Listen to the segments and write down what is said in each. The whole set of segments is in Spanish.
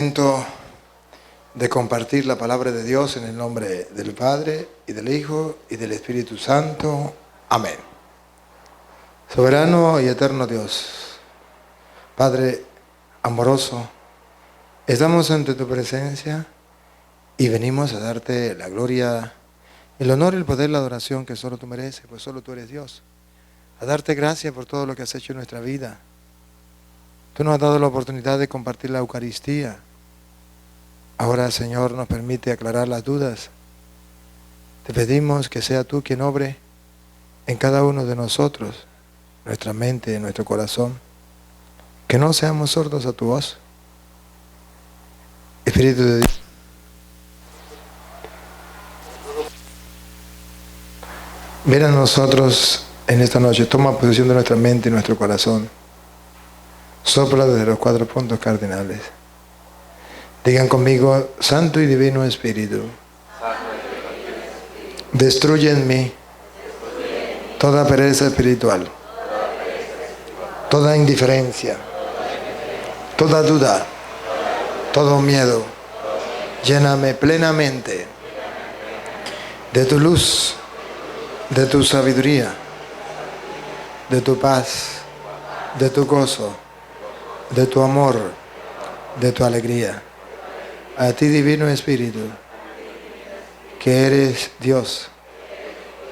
Momento de compartir la palabra de Dios en el nombre del Padre y del Hijo y del Espíritu Santo. Amén. Soberano y eterno Dios, Padre amoroso, estamos ante tu presencia y venimos a darte la gloria, el honor, el poder, la adoración que solo tú mereces, pues solo tú eres Dios. A darte gracias por todo lo que has hecho en nuestra vida. Tú nos has dado la oportunidad de compartir la Eucaristía. Ahora, Señor, nos permite aclarar las dudas. Te pedimos que sea tú quien obre en cada uno de nosotros, nuestra mente, nuestro corazón. Que no seamos sordos a tu voz. Espíritu de Dios. Ven a nosotros en esta noche. Toma posesión de nuestra mente y nuestro corazón. Sopla desde los 4 puntos cardinales. Digan conmigo: Santo y Divino Espíritu, destruye en mí toda pereza espiritual, toda indiferencia, toda duda, todo miedo. Lléname plenamente de tu luz, de tu sabiduría, de tu paz, de tu gozo, de tu amor, de tu alegría. A ti, Divino Espíritu, que eres Dios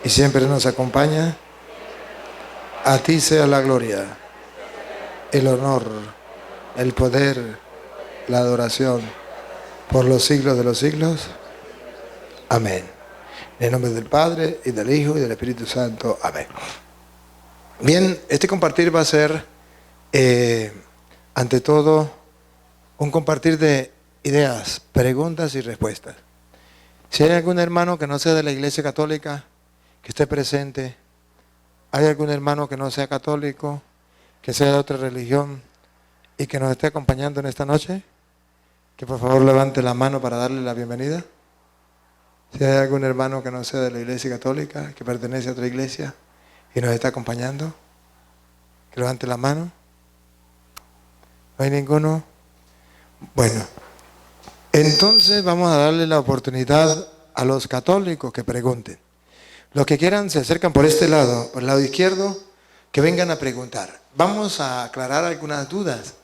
y siempre nos acompaña, a ti sea la gloria, el honor, el poder, la adoración, por los siglos de los siglos. Amén. En el nombre del Padre, y del Hijo, y del Espíritu Santo. Amén. Bien, este compartir va a ser, ante todo, un compartir de ideas, preguntas y respuestas. Si hay algún hermano que no sea de la Iglesia Católica, que esté presente, hay algún hermano que no sea católico, que sea de otra religión y que nos esté acompañando en esta noche, que por favor levante la mano para darle la bienvenida. Si hay algún hermano que no sea de la Iglesia Católica, que pertenece a otra iglesia y nos está acompañando, que levante la mano. ¿No hay ninguno? Bueno, entonces vamos a darle la oportunidad a los católicos que pregunten. Los que quieran se acercan por este lado, por el lado izquierdo, que vengan a preguntar. Vamos a aclarar algunas dudas.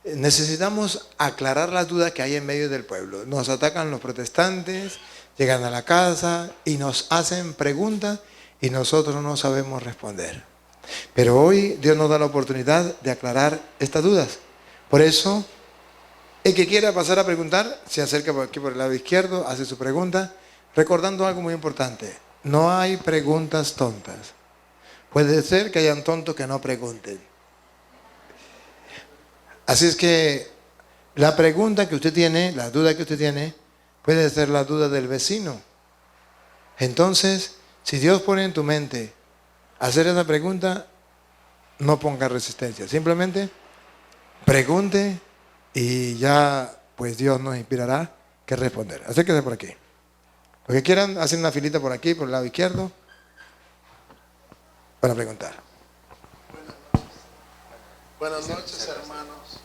Necesitamos aclarar las dudas que hay en medio del pueblo. Nos atacan los protestantes, llegan a la casa y nos hacen preguntas y nosotros no sabemos responder. Pero hoy Dios nos da la oportunidad de aclarar estas dudas. Por eso, el que quiera pasar a preguntar, se acerca por aquí por el lado izquierdo, hace su pregunta, recordando algo muy importante. No hay preguntas tontas. Puede ser que hayan tontos que no pregunten. Así es que la pregunta que usted tiene, la duda que usted tiene, puede ser la duda del vecino. Entonces, si Dios pone en tu mente hacer esa pregunta, no ponga resistencia. Simplemente pregunte y ya pues Dios nos inspirará que responder. Acérquese por aquí. Los que quieran, hacen una filita por aquí, por el lado izquierdo, para preguntar. Buenas noches, hermanos.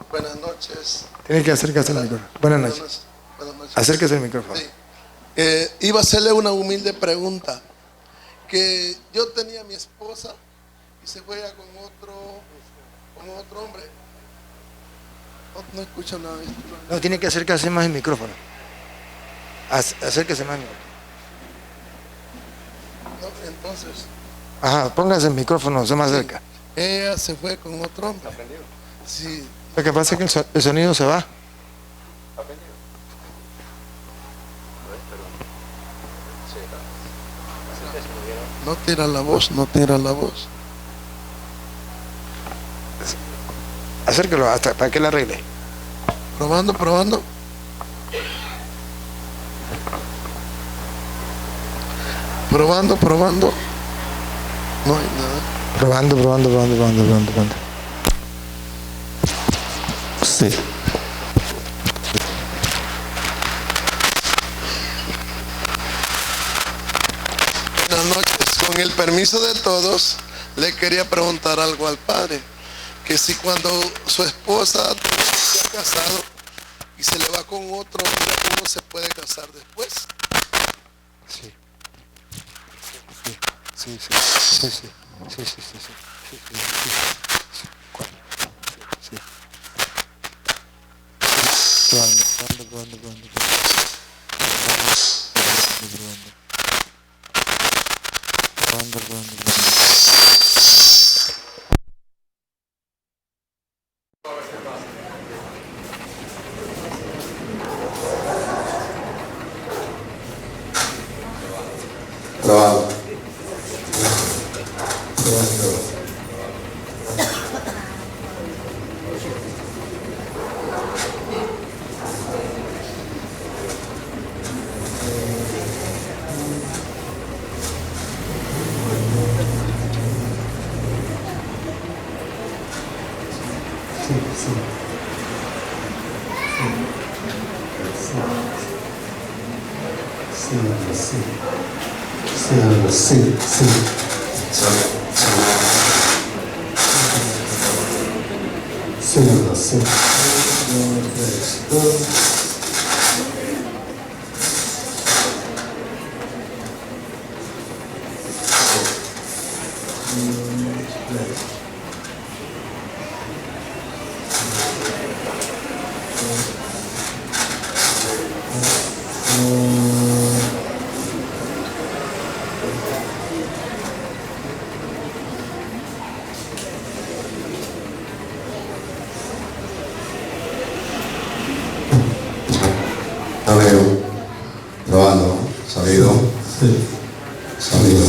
Buenas noches. Tiene que acercarse al micrófono. Buenas noches. Buenas noches. Acérquese al micrófono. Sí. Iba a hacerle una humilde pregunta. Que yo tenía a mi esposa y se fue con otro hombre. No escucha nada. No, tiene que acercarse más al micrófono. Acérquese más al micrófono. No, entonces. Ajá, póngase el micrófono, se más cerca. Ella se fue con otro hombre. Sí. Lo que pasa es que el sonido se va. No tira la voz, no tira la voz. Acérquelo hasta para que la arregle. Probando. Probando. No hay nada. Probando. Sí. Buenas noches. Con el permiso de todos, le quería preguntar algo al padre. Que si cuando su esposa se ha casado, y se le va con otro, mira, uno se puede casar después. Sí. Sí, sí, sí, sí, sí, sí, sí, sí, sí, sí. ¿Cuál? Sí. Probando. Probando. Sonido. Probando. Sonido. Sonido.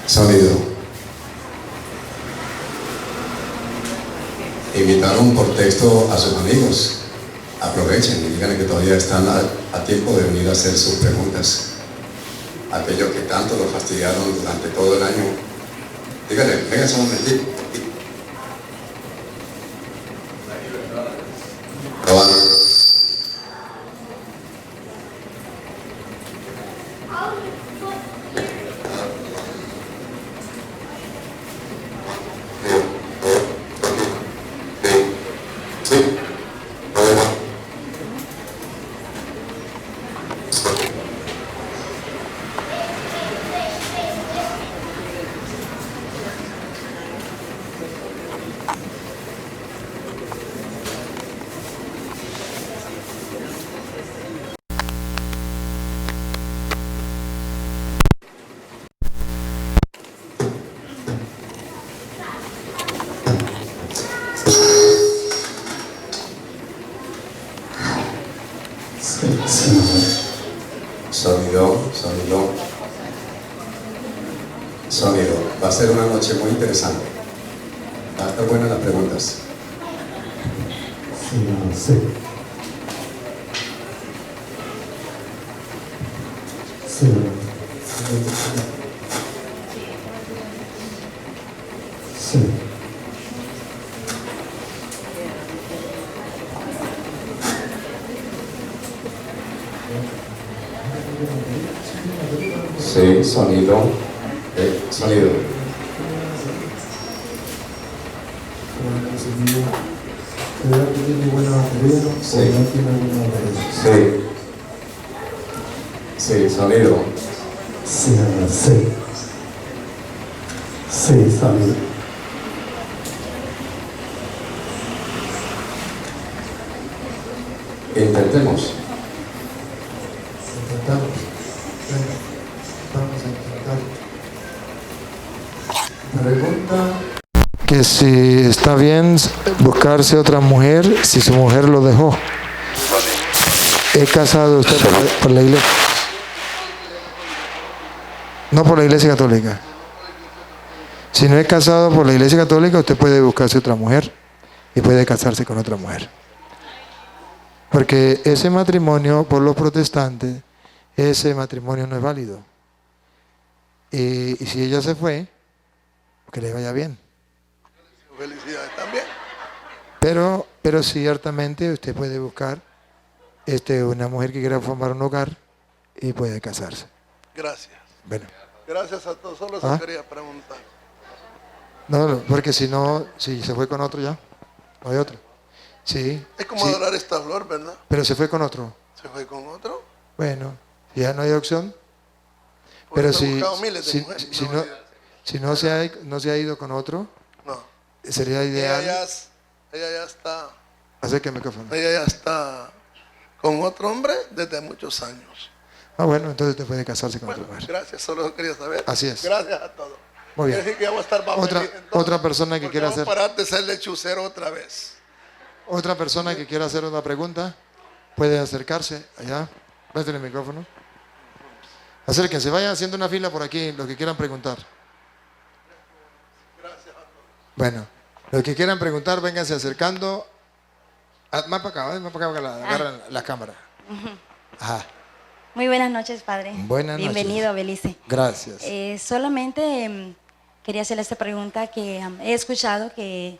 Sonido. Invitaron por texto a sus amigos. Aprovechen y díganle que todavía están a tiempo de venir a hacer sus preguntas. Aquellos que tanto lo fastidiaron durante todo el año. Díganle, vengan un momentito. Probando. Sonido. Va a ser una noche muy interesante. Va a estar buenas las preguntas. Sí, sonido. Sonido. Sí. Sí, sonido. Sí, sonido. Intentemos. Pregunta. Que si está bien buscarse otra mujer si su mujer lo dejó. ¿Es casado usted por la iglesia? No por la iglesia católica. Si no es casado por la iglesia católica, usted puede buscarse otra mujer y puede casarse con otra mujer. Porque ese matrimonio, por los protestantes, ese matrimonio no es válido. Y si ella se fue, que le vaya bien. Felicidades también. Pero ciertamente usted puede buscar una mujer que quiera formar un hogar y puede casarse. Gracias. Bueno. Gracias a todos. Solo se quería preguntar. No, porque si no, si se fue con otro ya, no hay otro. Sí. Es como sí, adorar esta flor, ¿verdad? pero se fue con otro. Se fue con otro. Bueno, ya no hay opción. Por Pero eso he si, buscado miles de si, mujeres. si no, si no no se ha ido con otro, No. sería Ella ideal. ya está. Acerca el micrófono. Ella ya está con otro hombre desde muchos años. Ah, bueno, entonces te puede casarse con Bueno, otra mujer. gracias, solo quería saber. Así es. Gracias a todos. Muy bien. Quiere decir que ya voy a estar bajo Otra- el- entonces, otra persona que porque quiera voy a hacer- parar de ser lechucero otra vez. Otra persona que quiera hacer una pregunta puede acercarse allá. Préstale el micrófono. Acérquense, vayan haciendo una fila por aquí, los que quieran preguntar. Bueno, los que quieran preguntar, vénganse acercando. Más para acá, más para acá, que la agarran la cámara. Ajá, Muy buenas noches, padre. Buenas noches. Bienvenido a Belice. gracias. Solamente quería hacerle esta pregunta que he escuchado que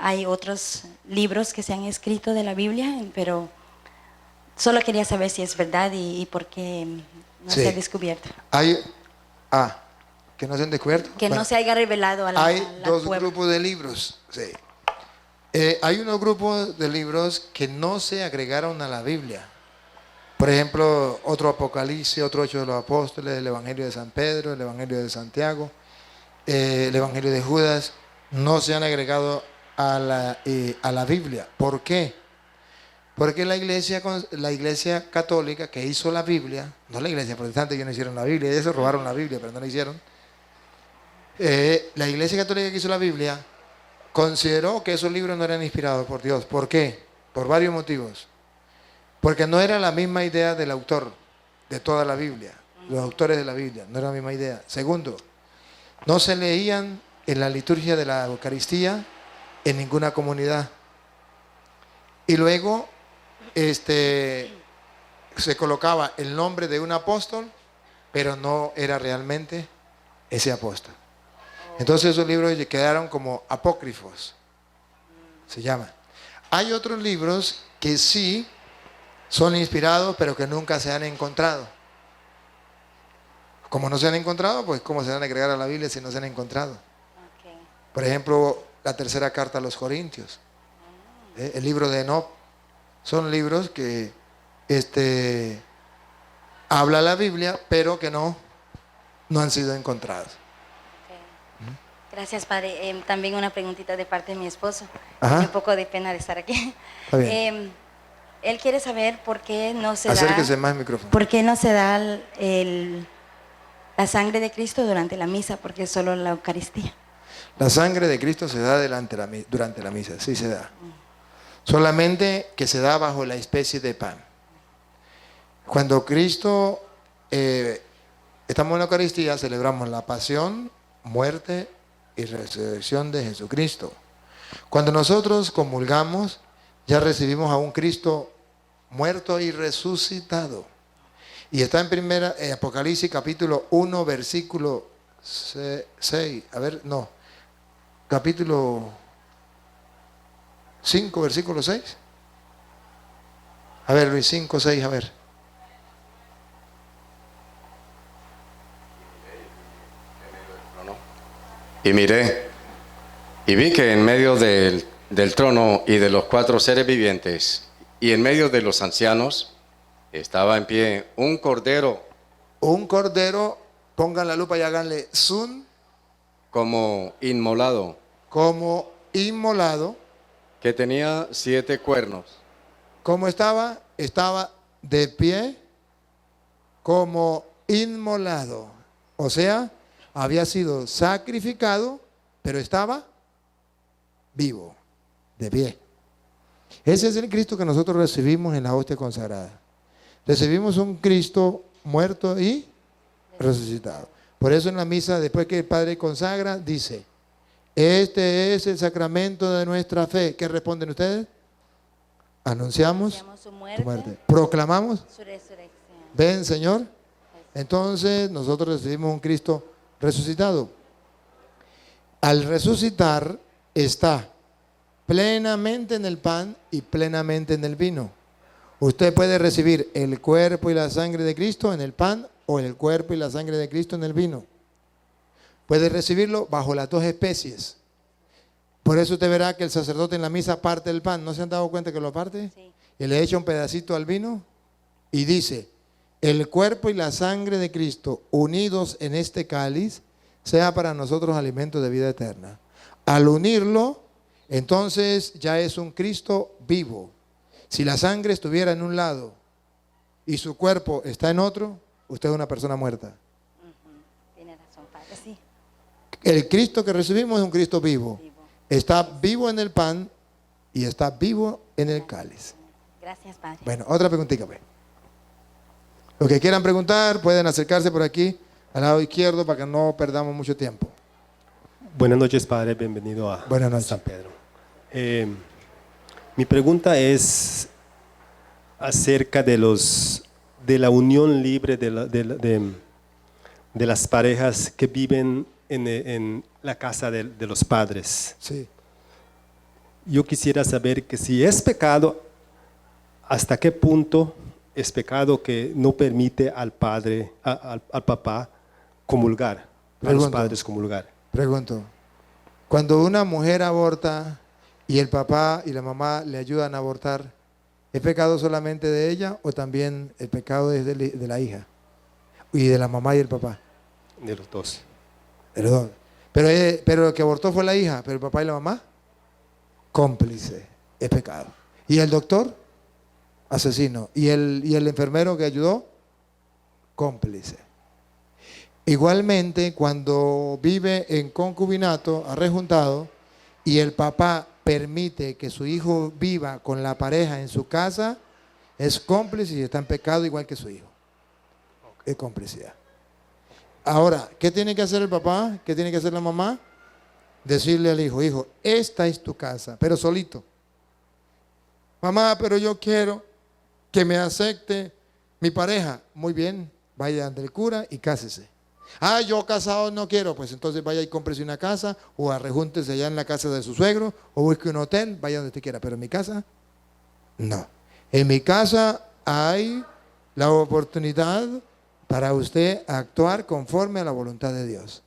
hay otros libros que se han escrito de la Biblia, pero solo quería saber si es verdad y por qué no Sí. se ha descubierto. Hay, que no se han descubierto. Que Bueno, no se haya revelado a la hay al dos pueblo. grupos de libros. Sí. Hay unos grupos de libros que no se agregaron a la Biblia. Por ejemplo, otro Apocalipsis, otro Hechos de los Apóstoles, el Evangelio de San Pedro, el Evangelio de Santiago, el Evangelio de Judas, no se han agregado a la Biblia. ¿Por qué? Porque la iglesia católica que hizo la Biblia, no la iglesia protestante, que no hicieron la Biblia, ellos robaron la Biblia, pero no la hicieron. La iglesia católica que hizo la Biblia consideró que esos libros no eran inspirados por Dios. ¿Por qué? Por varios motivos. Porque no era la misma idea del autor de toda la Biblia, los autores de la Biblia, no era la misma idea. Segundo, no se leían en la liturgia de la Eucaristía en ninguna comunidad. Y luego se colocaba el nombre de un apóstol, pero no era realmente ese apóstol. Entonces esos libros quedaron como apócrifos, se llaman. Hay otros libros que sí son inspirados, pero que nunca se han encontrado. Como no se han encontrado, pues ¿cómo se van a agregar a la Biblia si no se han encontrado? Ok. Por ejemplo, la tercera carta a los Corintios, el libro de Enoc, son libros que habla la Biblia, pero que no han sido encontrados. Gracias, padre. También una preguntita de parte de mi esposo. Ajá. Me un poco de pena de estar aquí. Está bien. Él quiere saber por qué no se Acérquese da, más al micrófono. por qué no se da la sangre de Cristo durante la misa, porque es solo la Eucaristía. La sangre de Cristo se da durante la misa, sí se da. Solamente que se da bajo la especie de pan. Cuando Cristo, estamos en la Eucaristía, celebramos la pasión, muerte y resurrección de Jesucristo. Cuando nosotros comulgamos, ya recibimos a un Cristo muerto y resucitado. Y está en Apocalipsis capítulo 1, versículo 6. Capítulo 5, versículo 6. A ver, Luis, 5, 6, a ver. Y miré, y vi que en medio del trono y de los 4 seres vivientes, y en medio de los ancianos, estaba en pie un cordero Un cordero, pongan la lupa y háganle zoom, como inmolado, como inmolado. que tenía 7 cuernos, ¿Cómo estaba? Estaba de pie como inmolado. O sea, había sido sacrificado, pero estaba vivo, de pie. Ese es el Cristo que nosotros recibimos en la hostia consagrada. Recibimos un Cristo muerto y resucitado. Por eso en la misa, después que el Padre consagra, dice: este es el sacramento de nuestra fe. ¿Qué responden ustedes? Anunciamos Anunciamos su tu muerte, muerte. Proclamamos. su resurrección. ¿Ven, Señor? Entonces nosotros recibimos un Cristo resucitado. Al resucitar está plenamente en el pan y plenamente en el vino. Usted puede recibir el cuerpo y la sangre de Cristo en el pan o el cuerpo y la sangre de Cristo en el vino. Puede recibirlo bajo las dos especies. Por eso usted verá que el sacerdote en la misa parte el pan. ¿No se han dado cuenta que lo parte? Sí. Y le echa un pedacito al vino y dice, el cuerpo y la sangre de Cristo unidos en este cáliz sea para nosotros alimento de vida eterna. Al unirlo, entonces ya es un Cristo vivo. Si la sangre estuviera en un lado y su cuerpo está en otro, usted es una persona muerta. Tiene razón, Padre, sí. El Cristo que recibimos es un Cristo vivo. Vivo. Está vivo en el pan y está vivo en el cáliz. Gracias, Padre. Bueno, otra preguntita, pues. Los que quieran preguntar pueden acercarse por aquí al lado izquierdo para que no perdamos mucho tiempo. Buenas noches, Padre. Bienvenido a Buenas noches. San Pedro. Mi pregunta es acerca de la unión libre de las parejas que viven en la casa de los padres. Sí. Yo quisiera saber que si es pecado, ¿hasta qué punto es pecado que no permite al padre, al papá comulgar, a los Pregunto. padres comulgar? Pregunto, cuando una mujer aborta y el papá y la mamá le ayudan a abortar, ¿es pecado solamente de ella o también el pecado es de la hija? Y de la mamá y el papá, De los dos. de los dos. Pero el que abortó fue la hija, pero el papá y la mamá, cómplice, es pecado. ¿Y el doctor? Asesino. ¿Y el enfermero que ayudó? Cómplice. Igualmente, cuando vive en concubinato, arrejuntado, y el papá permite que su hijo viva con la pareja en su casa, es cómplice y está en pecado igual que su hijo. Es complicidad. Ahora, ¿qué tiene que hacer el papá? ¿Qué tiene que hacer la mamá? Decirle al hijo, hijo, esta es tu casa, pero solito. Mamá, pero yo quiero que me acepte mi pareja. Muy bien, vaya ante el cura y cásese. Ah, yo casado no quiero, pues entonces vaya y cómprese una casa o arrejúntese allá en la casa de su suegro o busque un hotel, vaya donde usted quiera, pero en mi casa, no. En mi casa hay la oportunidad para usted actuar conforme a la voluntad de Dios.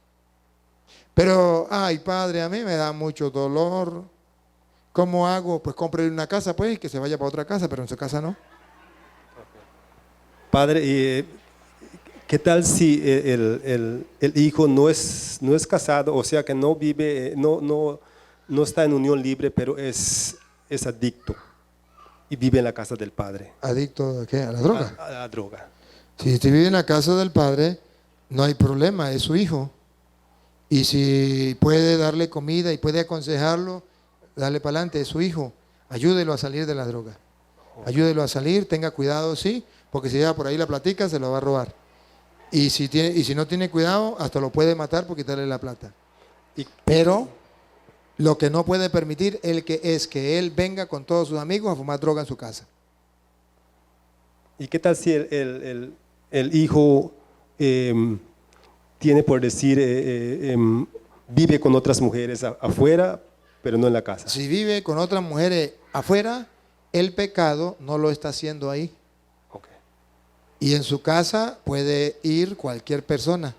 Pero, ay padre, a mí me da mucho dolor. ¿Cómo hago? Pues cómprele una casa, pues, y que se vaya para otra casa, pero en su casa no. Padre, ¿qué tal si el hijo no es casado, o sea que no vive, no está en unión libre, pero es adicto y vive en la casa del padre? ¿Adicto a qué? ¿A la droga? A la droga. Si usted vive en la casa del padre, no hay problema, es su hijo. Y si puede darle comida y puede aconsejarlo, dale para adelante, es su hijo. Ayúdelo a salir de la droga. Ayúdelo a salir, tenga cuidado, sí, porque si lleva por ahí la platica, se lo va a robar. Y si no tiene cuidado, hasta lo puede matar por quitarle la plata. Pero lo que no puede permitir es que él venga con todos sus amigos a fumar droga en su casa. ¿Y qué tal si el hijo tiene, por decir, vive con otras mujeres afuera, pero no en la casa? Si vive con otras mujeres afuera, el pecado no lo está haciendo ahí. Okay. Y en su casa puede ir cualquier persona.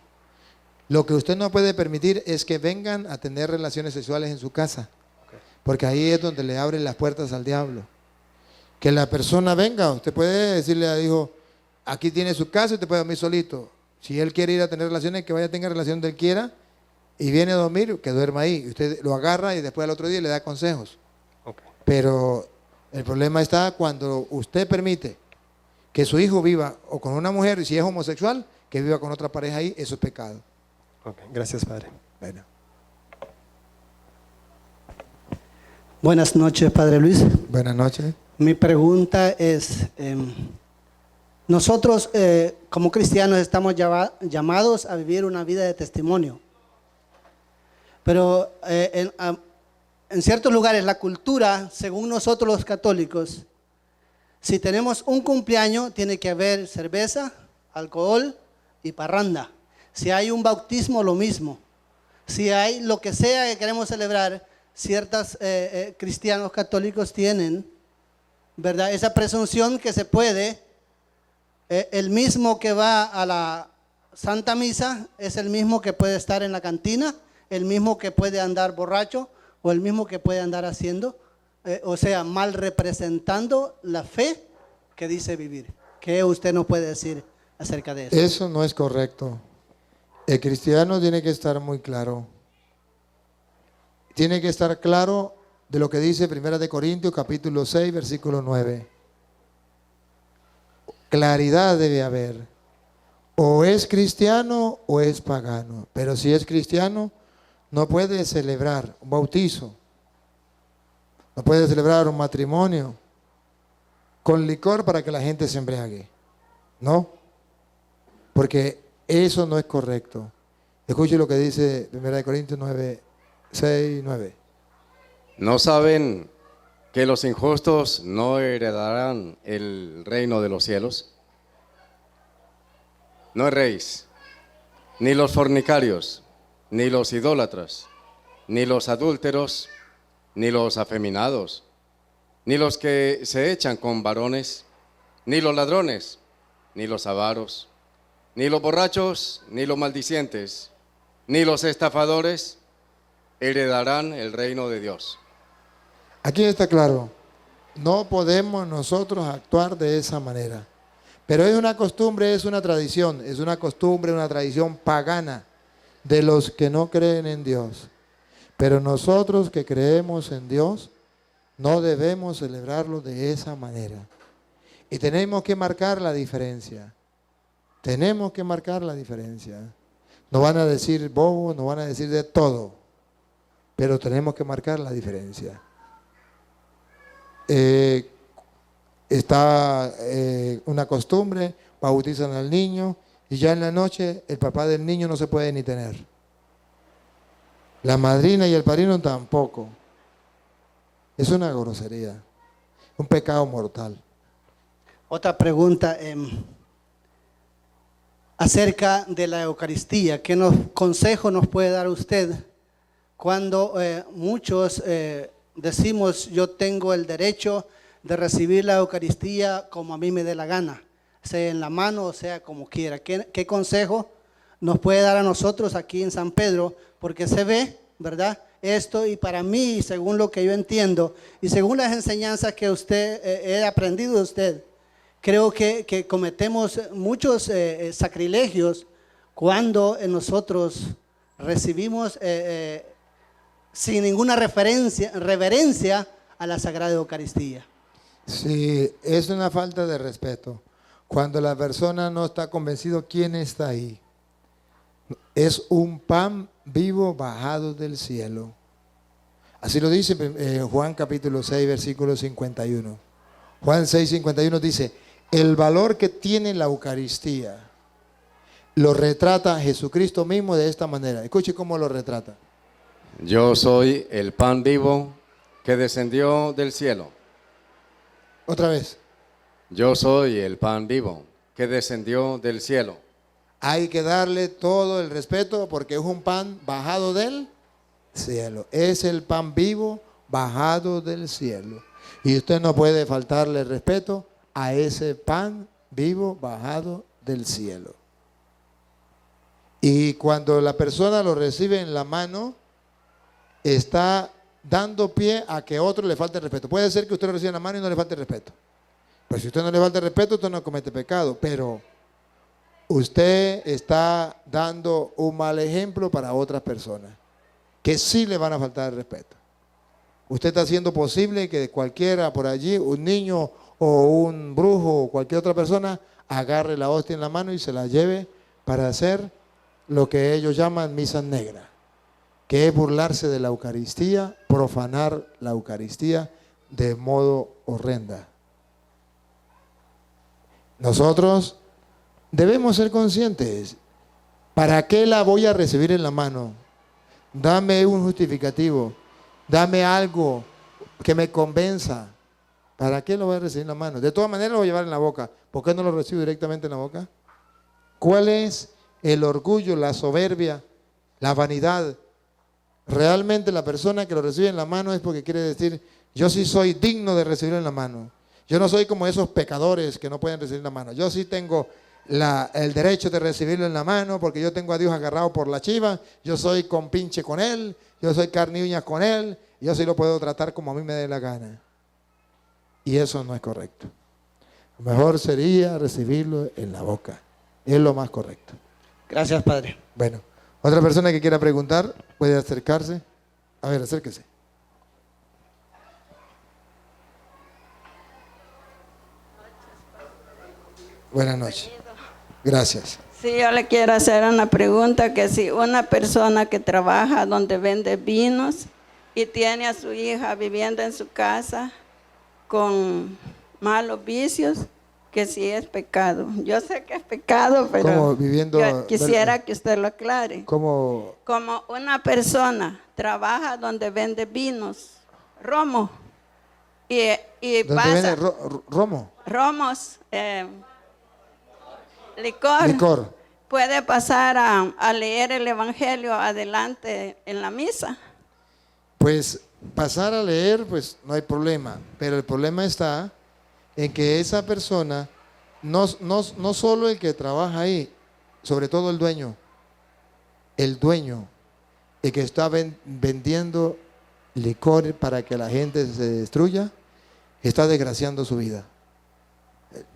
Lo que usted no puede permitir es que vengan a tener relaciones sexuales en su casa. Okay. Porque ahí es donde le abren las puertas al diablo. Que la persona venga, usted puede decirle al hijo, aquí tiene su casa y usted puede dormir solito. Si él quiere ir a tener relaciones, que vaya a tener relación donde él quiera, y viene a dormir, que duerma ahí. Usted lo agarra y después al otro día le da consejos. Okay. Pero el problema está cuando usted permite que su hijo viva o con una mujer, y si es homosexual, que viva con otra pareja ahí, eso es pecado. Okay. Gracias, Padre. Bueno. Buenas noches, Padre Luis. Buenas noches. Mi pregunta es, nosotros como cristianos estamos llamados a vivir una vida de testimonio, pero en ciertos lugares la cultura, según nosotros los católicos, si tenemos un cumpleaños tiene que haber cerveza, alcohol y parranda. Si hay un bautismo, lo mismo. Si hay lo que sea que queremos celebrar, ciertos cristianos católicos tienen, ¿verdad?, esa presunción que se puede, el mismo que va a la Santa Misa es el mismo que puede estar en la cantina, el mismo que puede andar borracho o el mismo que puede andar haciendo, o sea, mal representando la fe que dice vivir. ¿Qué usted nos puede decir acerca de eso? Eso no es correcto. El cristiano tiene que estar muy claro. Tiene que estar claro de lo que dice 1 Corintios capítulo 6, versículo 9. Claridad debe haber. O es cristiano o es pagano. Pero si es cristiano, no puede celebrar un bautizo. No puede celebrar un matrimonio con licor para que la gente se embriague. No. Porque eso no es correcto. Escuche lo que dice 1 Corintios 9, 6, 9. ¿No saben que los injustos no heredarán el reino de los cielos? No erréis, ni los fornicarios, ni los idólatras, ni los adúlteros, ni los afeminados, ni los que se echan con varones, ni los ladrones, ni los avaros, ni los borrachos, ni los maldicientes, ni los estafadores heredarán el reino de Dios. Aquí está claro, no podemos nosotros actuar de esa manera. Pero es una costumbre, es una tradición, es una costumbre, una tradición pagana de los que no creen en Dios. Pero nosotros que creemos en Dios, no debemos celebrarlo de esa manera. Y tenemos que marcar la diferencia. Tenemos que marcar la diferencia. Nos van a decir bobo, nos van a decir de todo, pero tenemos que marcar la diferencia. Está una costumbre, bautizan al niño y ya en la noche el papá del niño no se puede ni tener. La madrina y el padrino tampoco. Es una grosería, un pecado mortal. Otra pregunta acerca de la Eucaristía. ¿Qué consejo nos puede dar usted cuando muchos decimos yo tengo el derecho de recibir la Eucaristía como a mí me dé la gana, sea en la mano o sea como quiera? ¿Qué consejo nos puede dar a nosotros aquí en San Pedro? Porque se ve, ¿verdad? Esto, y para mí, según lo que yo entiendo y según las enseñanzas que he aprendido de usted, creo que cometemos muchos sacrilegios cuando nosotros recibimos sin ninguna reverencia a la Sagrada Eucaristía. Sí, es una falta de respeto. Cuando la persona no está convencido quién está ahí. Es un pan vivo bajado del cielo. Así lo dice Juan capítulo 6, versículo 51. Juan 6, 51 dice, el valor que tiene la Eucaristía lo retrata Jesucristo mismo de esta manera. Escuche cómo lo retrata. Yo soy el pan vivo que descendió del cielo. Otra vez. Yo soy el pan vivo que descendió del cielo. Hay que darle todo el respeto porque es un pan bajado del cielo. Es el pan vivo bajado del cielo. Y usted no puede faltarle respeto a ese pan vivo bajado del cielo. Y cuando la persona lo recibe en la mano, está dando pie a que otro le falte respeto. Puede ser que usted lo reciba en la mano y no le falte respeto. Pues si usted no le falta respeto, usted no comete pecado. Pero usted está dando un mal ejemplo para otras personas que sí le van a faltar el respeto. Usted está haciendo posible que cualquiera por allí, un niño o un brujo o cualquier otra persona, agarre la hostia en la mano y se la lleve para hacer lo que ellos llaman misa negra, que es burlarse de la Eucaristía, profanar la Eucaristía de modo horrenda. Nosotros debemos ser conscientes. ¿Para qué la voy a recibir en la mano? Dame un justificativo. Dame algo que me convenza. ¿Para qué lo voy a recibir en la mano? De todas maneras lo voy a llevar en la boca. ¿Por qué no lo recibo directamente en la boca? ¿Cuál es el orgullo, la soberbia, la vanidad? Realmente la persona que lo recibe en la mano es porque quiere decir, yo sí soy digno de recibirlo en la mano. Yo no soy como esos pecadores que no pueden recibir en la mano. Yo sí tengo el derecho de recibirlo en la mano, porque yo tengo a Dios agarrado por la chiva, yo soy compinche con Él, yo soy carne y uñas con Él, y yo sí lo puedo tratar como a mí me dé la gana. Y eso no es correcto. Lo mejor sería recibirlo en la boca. Es lo más correcto. Gracias, Padre. Bueno, otra persona que quiera preguntar puede acercarse. A ver, acérquese. Buenas noches. Gracias. Sí, yo le quiero hacer una pregunta, que si una persona que trabaja donde vende vinos y tiene a su hija viviendo en su casa con malos vicios, que si es pecado. Yo sé que es pecado, pero ¿Cómo viviendo, yo quisiera que usted lo aclare. Como una persona trabaja donde vende vinos, romo, y ¿dónde pasa vende romo? romos, licor, puede pasar a leer el Evangelio adelante en la misa. Pues pasar a leer, pues no hay problema, pero el problema está en que esa persona, no solo el que trabaja ahí, sobre todo el dueño, el que está vendiendo licor para que la gente se destruya, está desgraciando su vida.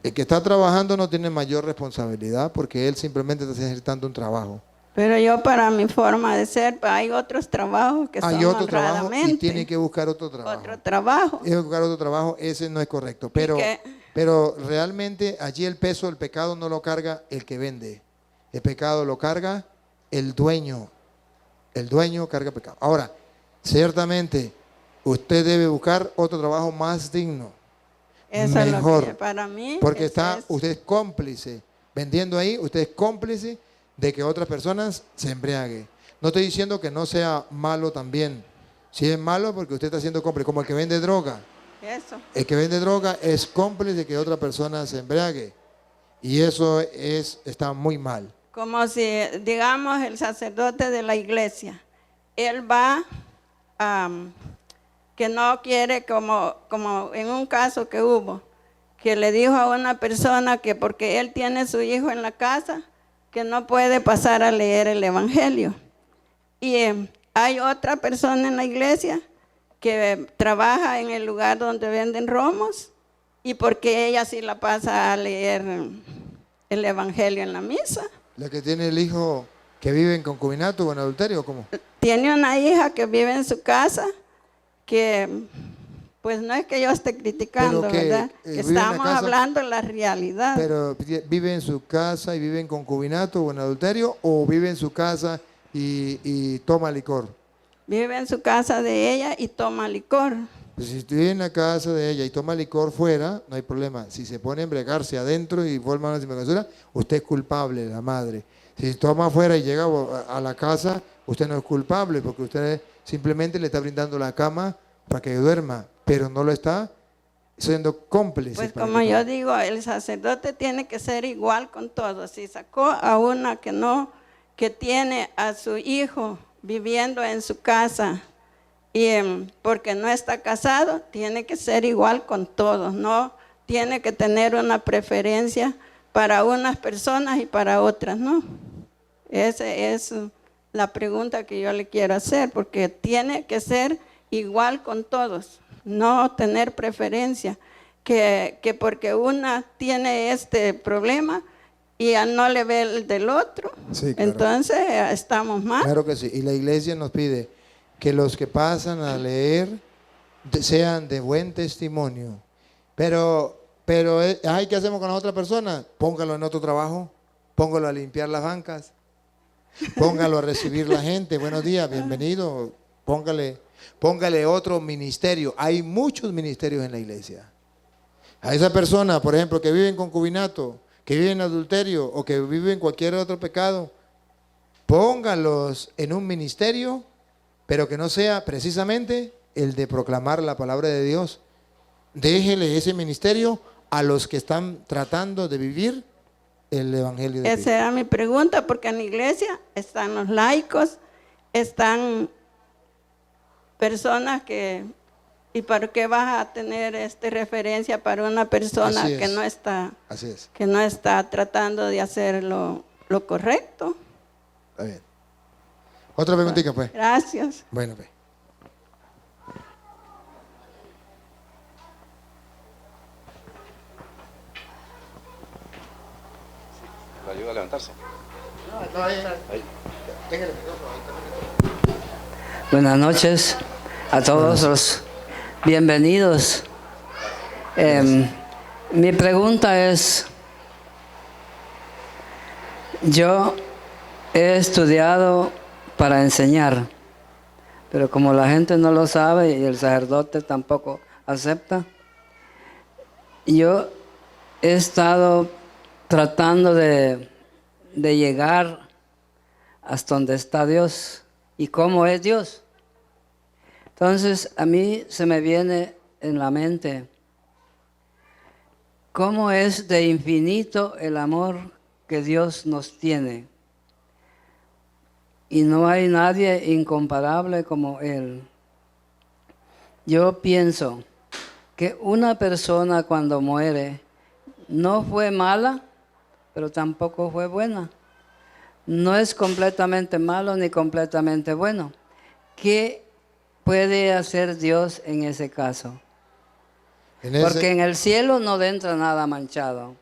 El que está trabajando no tiene mayor responsabilidad porque él simplemente está ejercitando un trabajo. Pero yo, para mi forma de ser, hay otros trabajos que hay son otro trabajo y honradamente. tiene que buscar otro trabajo. Otro trabajo. Tiene que buscar otro trabajo, ese no es correcto. Pero realmente allí el peso del pecado no lo carga el que vende. El pecado lo carga el dueño. El dueño carga pecado. Ahora, ciertamente, usted debe buscar otro trabajo más digno. Eso mejor, es lo que para mí. Porque usted es cómplice. Vendiendo ahí, usted es cómplice de que otras personas se embriaguen. No estoy diciendo que no sea malo también. Si es malo porque usted está siendo cómplice, como el que vende droga. Eso. El que vende droga es cómplice de que otra persona se embriague. Y eso está muy mal. Como si, digamos, el sacerdote de la iglesia, él va que no quiere, como en un caso que hubo, que le dijo a una persona que porque él tiene su hijo en la casa, que no puede pasar a leer el Evangelio. Y hay otra persona en la iglesia que trabaja en el lugar donde venden romos, y porque ella sí la pasa a leer el Evangelio en la misa. La que tiene el hijo que vive en concubinato o en adulterio, ¿cómo? Tiene una hija que vive en su casa, que pues no es que yo esté criticando, ¿verdad? Estamos hablando de la realidad. Pero vive en su casa y vive en concubinato o en adulterio, o vive en su casa y toma licor. Vive en su casa de ella y toma licor. Pues si vive en la casa de ella y toma licor fuera, no hay problema. Si se pone a embriagarse adentro y forma una sinvergüenza, usted es culpable, la madre. Si toma afuera y llega a la casa, usted no es culpable porque usted simplemente le está brindando la cama para que duerma, pero no lo está siendo cómplice. Pues como yo digo, el sacerdote tiene que ser igual con todos. Si sacó a una que tiene a su hijo viviendo en su casa y porque no está casado, tiene que ser igual con todos, no tiene que tener una preferencia para unas personas y para otras, ¿no? Esa es la pregunta que yo le quiero hacer, porque tiene que ser igual con todos, no tener preferencia, que porque una tiene este problema y no le ve el del otro, sí, claro. Entonces estamos mal. Claro que sí, y la iglesia nos pide que los que pasan a leer sean de buen testimonio, pero ¿qué hacemos con la otra persona? Póngalo en otro trabajo, póngalo a limpiar las bancas, póngalo a recibir la gente, buenos días, bienvenido, póngale otro ministerio. Hay muchos ministerios en la iglesia. A esa persona, por ejemplo, que vive en concubinato, que vive en adulterio o que vive en cualquier otro pecado, póngalos en un ministerio, pero que no sea precisamente el de proclamar la palabra de Dios. Déjele ese ministerio a los que están tratando de vivir el Evangelio de Cristo. Esa era mi pregunta, porque en la iglesia están los laicos, están personas que ¿Y por qué vas a tener referencia para una persona Así es. que no está, Así es. que no está tratando de hacer lo correcto? Está bien. Otra preguntita, pues. Gracias. Bueno, pues. ¿Le ayuda a levantarse? Buenas noches a todos los bienvenidos. Mi pregunta es, yo he estudiado para enseñar, pero como la gente no lo sabe y el sacerdote tampoco acepta, yo he estado tratando de llegar hasta donde está Dios y cómo es Dios. Entonces a mí se me viene en la mente cómo es de infinito el amor que Dios nos tiene. Y no hay nadie incomparable como Él. Yo pienso que una persona cuando muere no fue mala, pero tampoco fue buena. No es completamente malo ni completamente bueno. ¿Qué puede hacer Dios en ese caso? Porque en el cielo no entra nada manchado.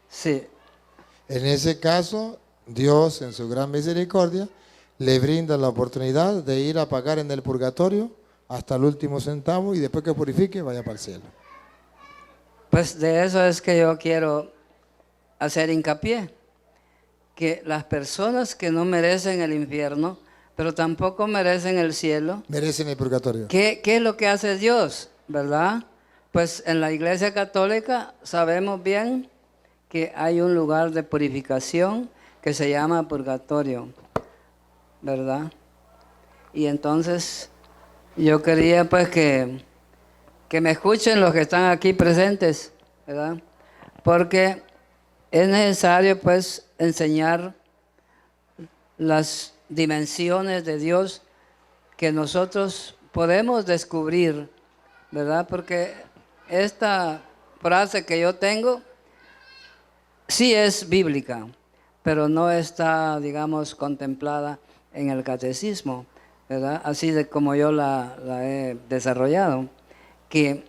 Sí. En ese caso, Dios, en su gran misericordia, le brinda la oportunidad de ir a pagar en el purgatorio hasta el último centavo y después que purifique, vaya para el cielo. Pues de eso es que yo quiero hacer hincapié. Que las personas que no merecen el infierno, pero tampoco merecen el cielo, Merecen el purgatorio. ¿qué es lo que hace Dios? ¿Verdad? Pues en la Iglesia Católica sabemos bien que hay un lugar de purificación que se llama purgatorio, ¿verdad? Y entonces yo quería pues que me escuchen los que están aquí presentes, ¿verdad? Porque es necesario pues enseñar las dimensiones de Dios que nosotros podemos descubrir, ¿verdad? Porque esta frase que yo tengo sí es bíblica, pero no está, digamos, contemplada en el catecismo, ¿verdad? Así de como yo la he desarrollado. Que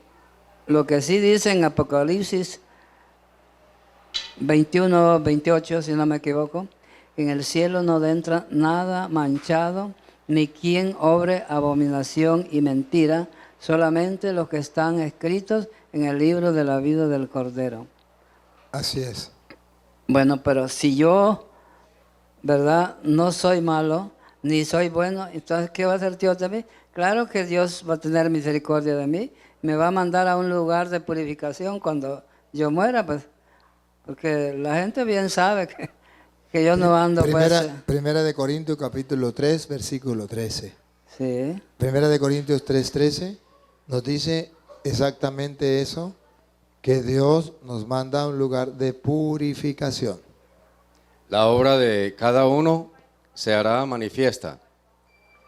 lo que sí dice en Apocalipsis 21, 28, si no me equivoco, en el cielo no entra nada manchado, ni quien obre abominación y mentira, solamente los que están escritos en el libro de la vida del Cordero. Así es. Bueno, pero si yo, ¿verdad? No soy malo, ni soy bueno, entonces ¿qué va a hacer Dios de mí? Claro que Dios va a tener misericordia de mí, me va a mandar a un lugar de purificación cuando yo muera, pues, porque la gente bien sabe que yo no ando Primera de Corintios capítulo 3, versículo 13. Sí. Primera de Corintios 3:13 nos dice exactamente eso, que Dios nos manda a un lugar de purificación. La obra de cada uno se hará manifiesta,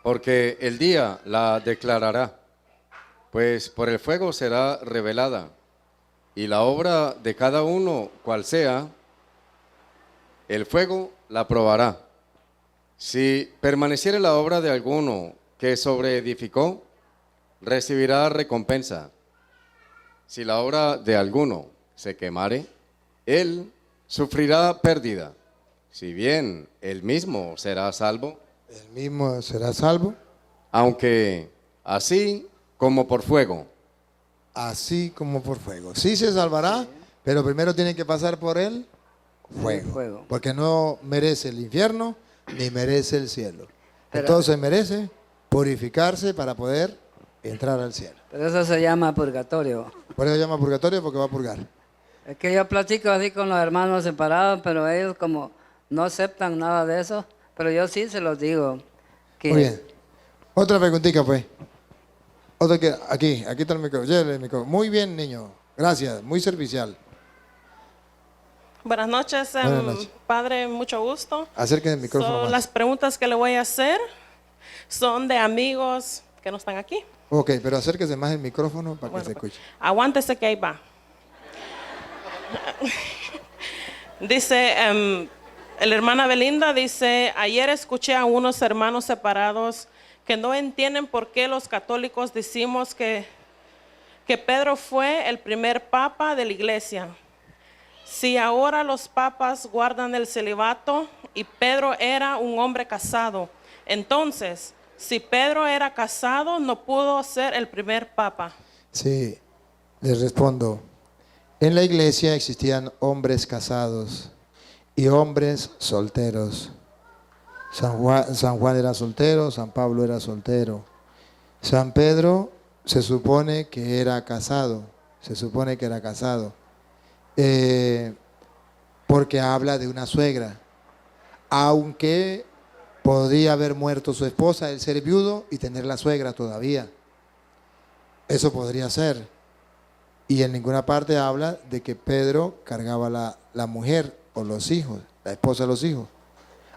porque el día la declarará, pues por el fuego será revelada, y la obra de cada uno, cual sea, el fuego la probará. Si permaneciere la obra de alguno que sobreedificó, recibirá recompensa. Si la obra de alguno se quemare, él sufrirá pérdida. Si bien él mismo será salvo, El mismo será salvo, aunque así como por fuego. así como por fuego. Sí se salvará, pero primero tiene que pasar por el fuego. Porque no merece el infierno ni merece el cielo. Pero- Entonces merece purificarse para poder entrar al cielo. Pero eso se llama purgatorio. Por eso se llama purgatorio, porque va a purgar. Es que yo platico así con los hermanos separados, pero ellos como no aceptan nada de eso, pero yo sí se los digo. Que Muy bien. Otra preguntita, pues. Otra que aquí está el micrófono. Llévele el micrófono. Muy bien, niño. Gracias. Muy servicial. Buenas noches, Buenas noches. padre, mucho gusto. Acérquense el micrófono más. Las preguntas que le voy a hacer son de amigos que no están aquí. Ok, pero acérquese más el micrófono para que se escuche. Aguántese que ahí va. Dice, la hermana Belinda dice, ayer escuché a unos hermanos separados que no entienden por qué los católicos decimos que Pedro fue el primer papa de la iglesia. Si ahora los papas guardan el celibato y Pedro era un hombre casado, entonces, si Pedro era casado, no pudo ser el primer papa. Sí, les respondo. En la iglesia existían hombres casados y hombres solteros. San Juan era soltero, San Pablo era soltero. San Pedro se supone que era casado, porque habla de una suegra, aunque podría haber muerto su esposa, él ser viudo y tener la suegra todavía. Eso podría ser. Y en ninguna parte habla de que Pedro cargaba la mujer o los hijos, la esposa de los hijos.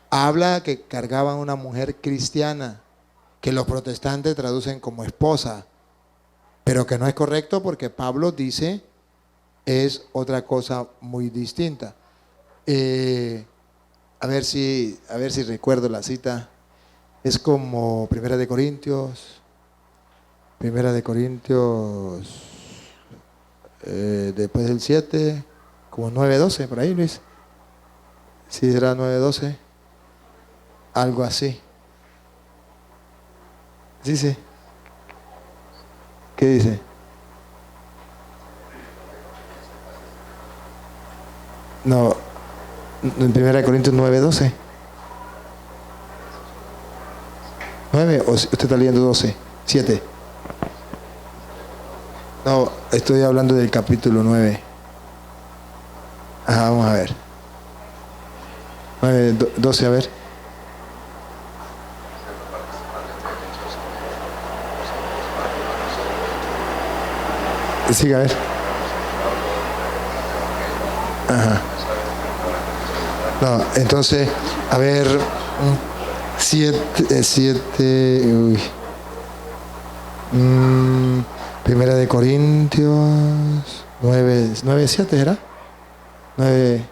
Habla que cargaban una mujer cristiana, que los protestantes traducen como esposa, pero que no es correcto porque Pablo dice es otra cosa muy distinta. A ver si recuerdo la cita. Es como Primera de Corintios, después del 7, como 9:12, por ahí, Luis. Si será 9:12, algo así. Sí. ¿Qué dice? No, en 1 Corintios 9:12. 9, o usted está leyendo 12, 7. No, estoy hablando del capítulo 9. Ajá, vamos a ver. 9, 12, a ver. Siga, a ver. Ajá. No, entonces, a ver, 7, uy. Primera de Corintios 9:7, ¿era? 9.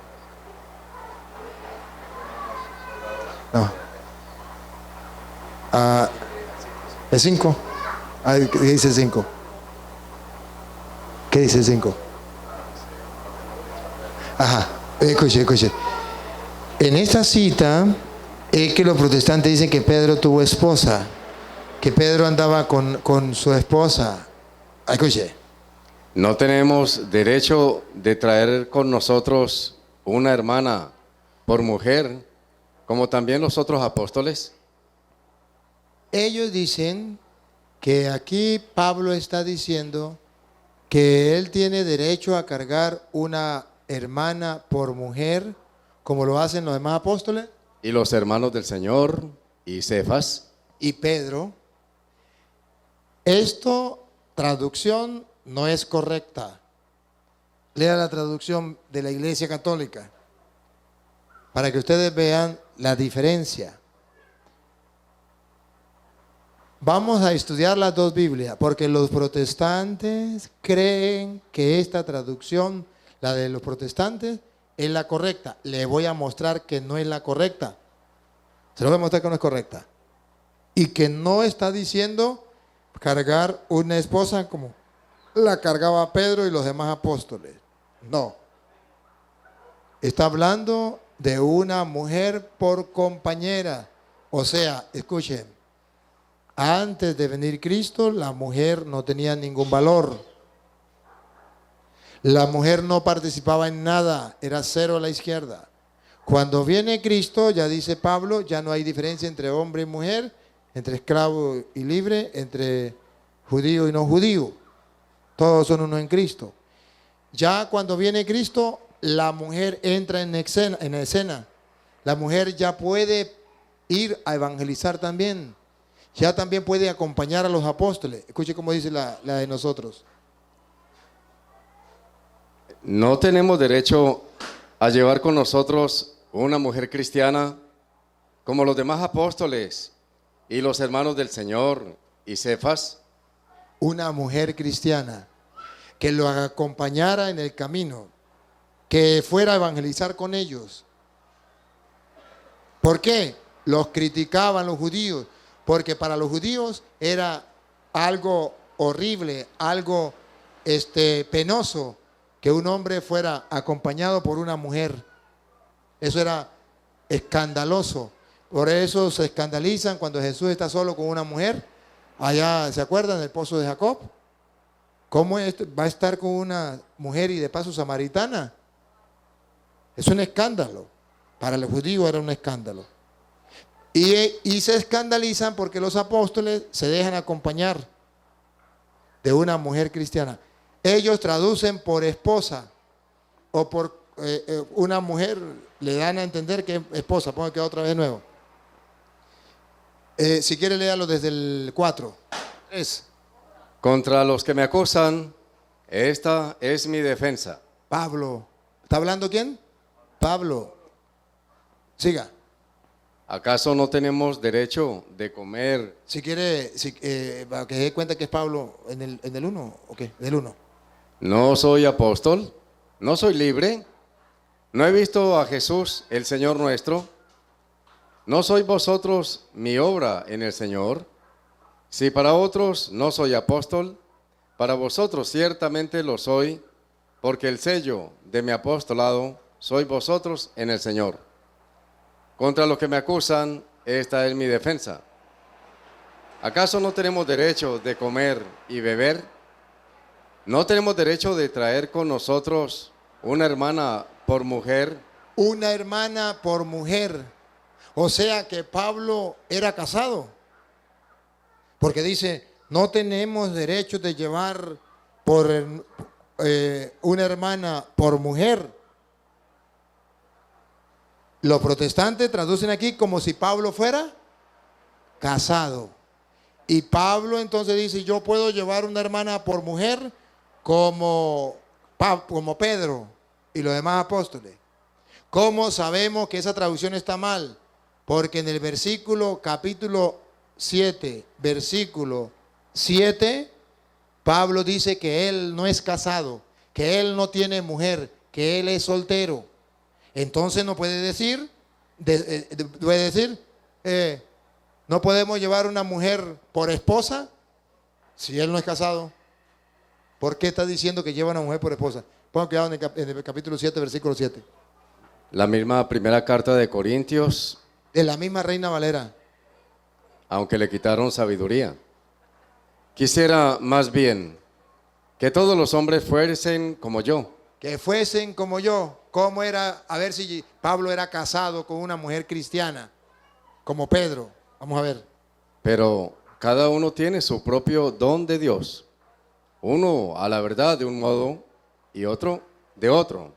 No. ¿Es 5? ¿Qué dice 5? ¿Qué dice 5? Ajá, escuche. En esta cita es que los protestantes dicen que Pedro tuvo esposa, que Pedro andaba con su esposa. Escuche. No tenemos derecho de traer con nosotros una hermana por mujer, como también los otros apóstoles. Ellos dicen que aquí Pablo está diciendo que él tiene derecho a cargar una hermana por mujer, como lo hacen los demás apóstoles. Y los hermanos del Señor y Cefas. Y Pedro. Esto, traducción, no es correcta. Lea la traducción de la Iglesia Católica para que ustedes vean la diferencia. Vamos a estudiar las dos Biblias, porque los protestantes creen que esta traducción, la de los protestantes, es la correcta. Le voy a mostrar que no es la correcta. Se lo voy a mostrar que no es correcta. Y que no está diciendo cargar una esposa como la cargaba Pedro y los demás apóstoles. No. Está hablando de una mujer por compañera. O sea, escuchen, antes de venir Cristo, la mujer no tenía ningún valor. La mujer no participaba en nada, era cero a la izquierda. Cuando viene Cristo, ya dice Pablo, ya no hay diferencia entre hombre y mujer, entre esclavo y libre, entre judío y no judío. Todos son uno en Cristo. Ya cuando viene Cristo, la mujer entra en escena. La mujer ya puede ir a evangelizar también. Ya también puede acompañar a los apóstoles. Escuche cómo dice la de nosotros. No tenemos derecho a llevar con nosotros una mujer cristiana como los demás apóstoles y los hermanos del Señor y Cefas. una mujer cristiana que lo acompañara en el camino, que fuera a evangelizar con ellos. ¿Por qué? Los criticaban los judíos, porque para los judíos era algo horrible, algo penoso que un hombre fuera acompañado por una mujer. Eso era escandaloso. Por eso se escandalizan cuando Jesús está solo con una mujer. Allá, ¿se acuerdan del pozo de Jacob? ¿Cómo va a estar con una mujer y de paso samaritana? Es un escándalo. Para los judíos era un escándalo. Y se escandalizan porque los apóstoles se dejan acompañar de una mujer cristiana. Ellos traducen por esposa o por una mujer, le dan a entender que es esposa. Pongo que otra vez de nuevo. Si quiere, léalo desde el 4. Contra los que me acusan, esta es mi defensa. Pablo. ¿Está hablando quién? Pablo. Siga. ¿Acaso no tenemos derecho de comer? Si quiere, para que se dé cuenta que es Pablo en el 1, ¿o qué? Del 1. ¿No soy apóstol? ¿No soy libre? ¿No he visto a Jesús, el Señor nuestro? ¿No sois vosotros mi obra en el Señor? Si para otros no soy apóstol, para vosotros ciertamente lo soy, porque el sello de mi apostolado sois vosotros en el Señor. Contra los que me acusan, esta es mi defensa. ¿Acaso no tenemos derecho de comer y beber? ¿No tenemos derecho de traer con nosotros una hermana por mujer? Una hermana por mujer. O sea que Pablo era casado. Porque dice, no tenemos derecho de llevar por una hermana por mujer. Los protestantes traducen aquí como si Pablo fuera casado. Y Pablo entonces dice, yo puedo llevar una hermana por mujer como Pedro y los demás apóstoles. ¿Cómo sabemos que esa traducción está mal? Porque en el capítulo 7, versículo 7, Pablo dice que él no es casado, que él no tiene mujer, que él es soltero. Entonces no puede decir, no podemos llevar una mujer por esposa si él no es casado. ¿Por qué está diciendo que lleva una mujer por esposa? Pongan cuidado en el capítulo 7, versículo 7. La misma primera carta de Corintios. De la misma Reina Valera. Aunque le quitaron sabiduría. Quisiera más bien que todos los hombres fuesen como yo. Que fuesen como yo. ¿Cómo era? A ver si Pablo era casado con una mujer cristiana, como Pedro. Vamos a ver. Pero cada uno tiene su propio don de Dios. Uno a la verdad de un modo y otro de otro.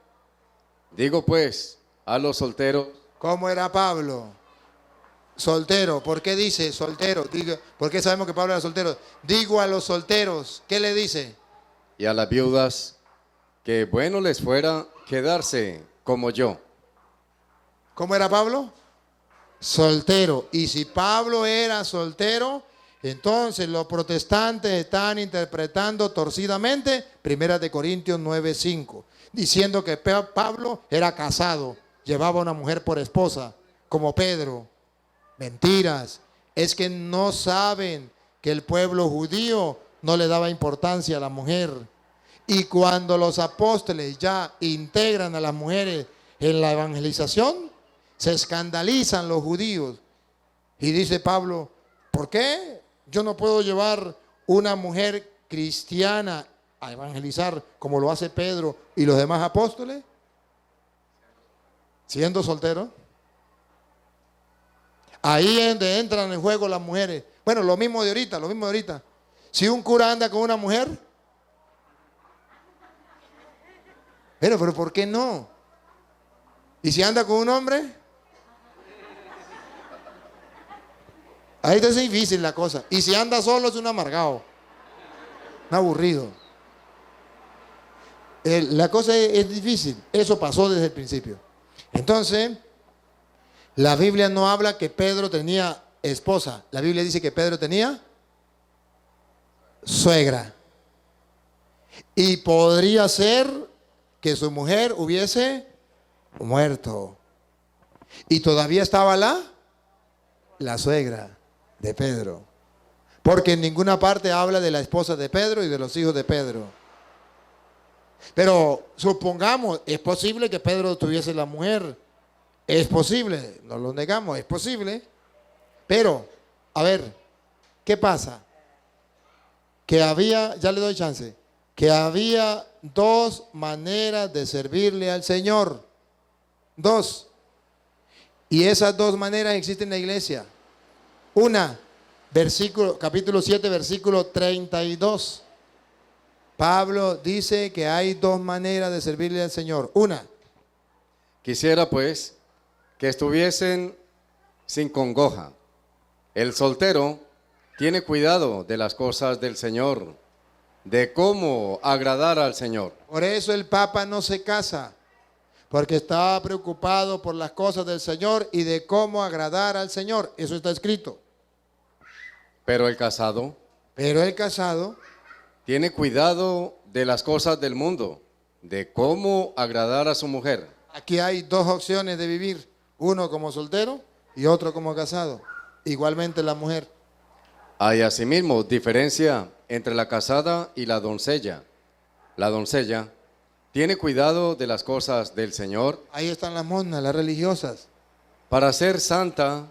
Digo pues a los solteros. ¿Cómo era Pablo? Soltero. ¿Por qué dice soltero? ¿Por qué sabemos que Pablo era soltero? Digo a los solteros. ¿Qué le dice? Y a las viudas, que bueno les fuera quedarse como yo. ¿Cómo era Pablo? Soltero. Y si Pablo era soltero, entonces los protestantes están interpretando torcidamente 1 Corintios 9:5, diciendo que Pablo era casado, llevaba a una mujer por esposa, como Pedro. Mentiras. Es que no saben que el pueblo judío no le daba importancia a la mujer. Y cuando los apóstoles ya integran a las mujeres en la evangelización, se escandalizan los judíos. Y dice Pablo, ¿por qué yo no puedo llevar una mujer cristiana a evangelizar como lo hace Pedro y los demás apóstoles? Siendo soltero. Ahí es donde entran en juego las mujeres. Bueno, lo mismo de ahorita. Si un cura anda con una mujer, pero ¿por qué no? ¿Y si anda con un hombre? Ahí está difícil la cosa. Y si anda solo es un amargado, un aburrido. La cosa es difícil. Eso pasó desde el principio. Entonces, la Biblia no habla que Pedro tenía esposa. La Biblia dice que Pedro tenía suegra. Y podría ser que su mujer hubiese muerto. Y todavía estaba la suegra de Pedro. Porque en ninguna parte habla de la esposa de Pedro y de los hijos de Pedro. Pero supongamos, es posible que Pedro tuviese la mujer. Es posible, no lo negamos, es posible. Pero, a ver, ¿qué pasa? Que había, ya le doy chance, que había dos maneras de servirle al Señor. Dos. Y esas dos maneras existen en la iglesia. Una, capítulo 7, versículo 32. Pablo dice que hay dos maneras de servirle al Señor. Una. Quisiera pues que estuviesen sin congoja. El soltero tiene cuidado de las cosas del Señor, de cómo agradar al Señor. Por eso el Papa no se casa, porque estaba preocupado por las cosas del Señor y de cómo agradar al Señor. Eso está escrito. Pero el casado tiene cuidado de las cosas del mundo, de cómo agradar a su mujer. Aquí hay dos opciones de vivir, uno como soltero y otro como casado. Igualmente la mujer. Hay asimismo diferencia entre la casada y la doncella. La doncella tiene cuidado de las cosas del Señor. Ahí están las monjas, las religiosas. Para ser santa,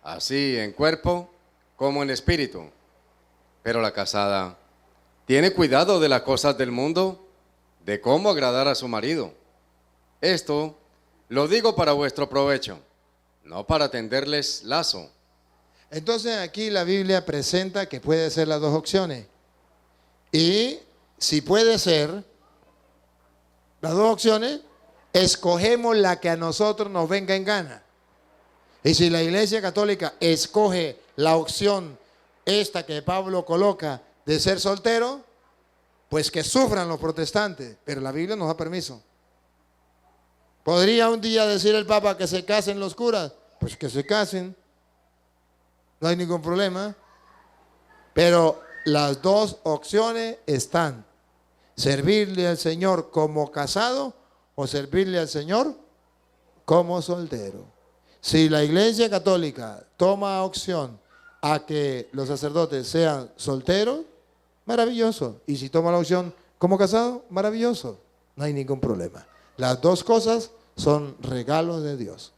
así en cuerpo como en espíritu. Pero la casada tiene cuidado de las cosas del mundo, de cómo agradar a su marido. Esto lo digo para vuestro provecho, no para tenderles lazo. Entonces aquí la Biblia presenta que puede ser las dos opciones. Y si puede ser las dos opciones, escogemos la que a nosotros nos venga en gana. Y si la Iglesia Católica escoge la opción esta que Pablo coloca de ser soltero, pues que sufran los protestantes, pero la Biblia nos da permiso. ¿Podría un día decir el Papa que se casen los curas? Pues que se casen, no hay ningún problema. Pero las dos opciones están: servirle al Señor como casado o servirle al Señor como soltero. Si la Iglesia Católica toma opción a que los sacerdotes sean solteros, maravilloso. Y si toma la opción como casado, maravilloso. No hay ningún problema. Las dos cosas son regalos de Dios.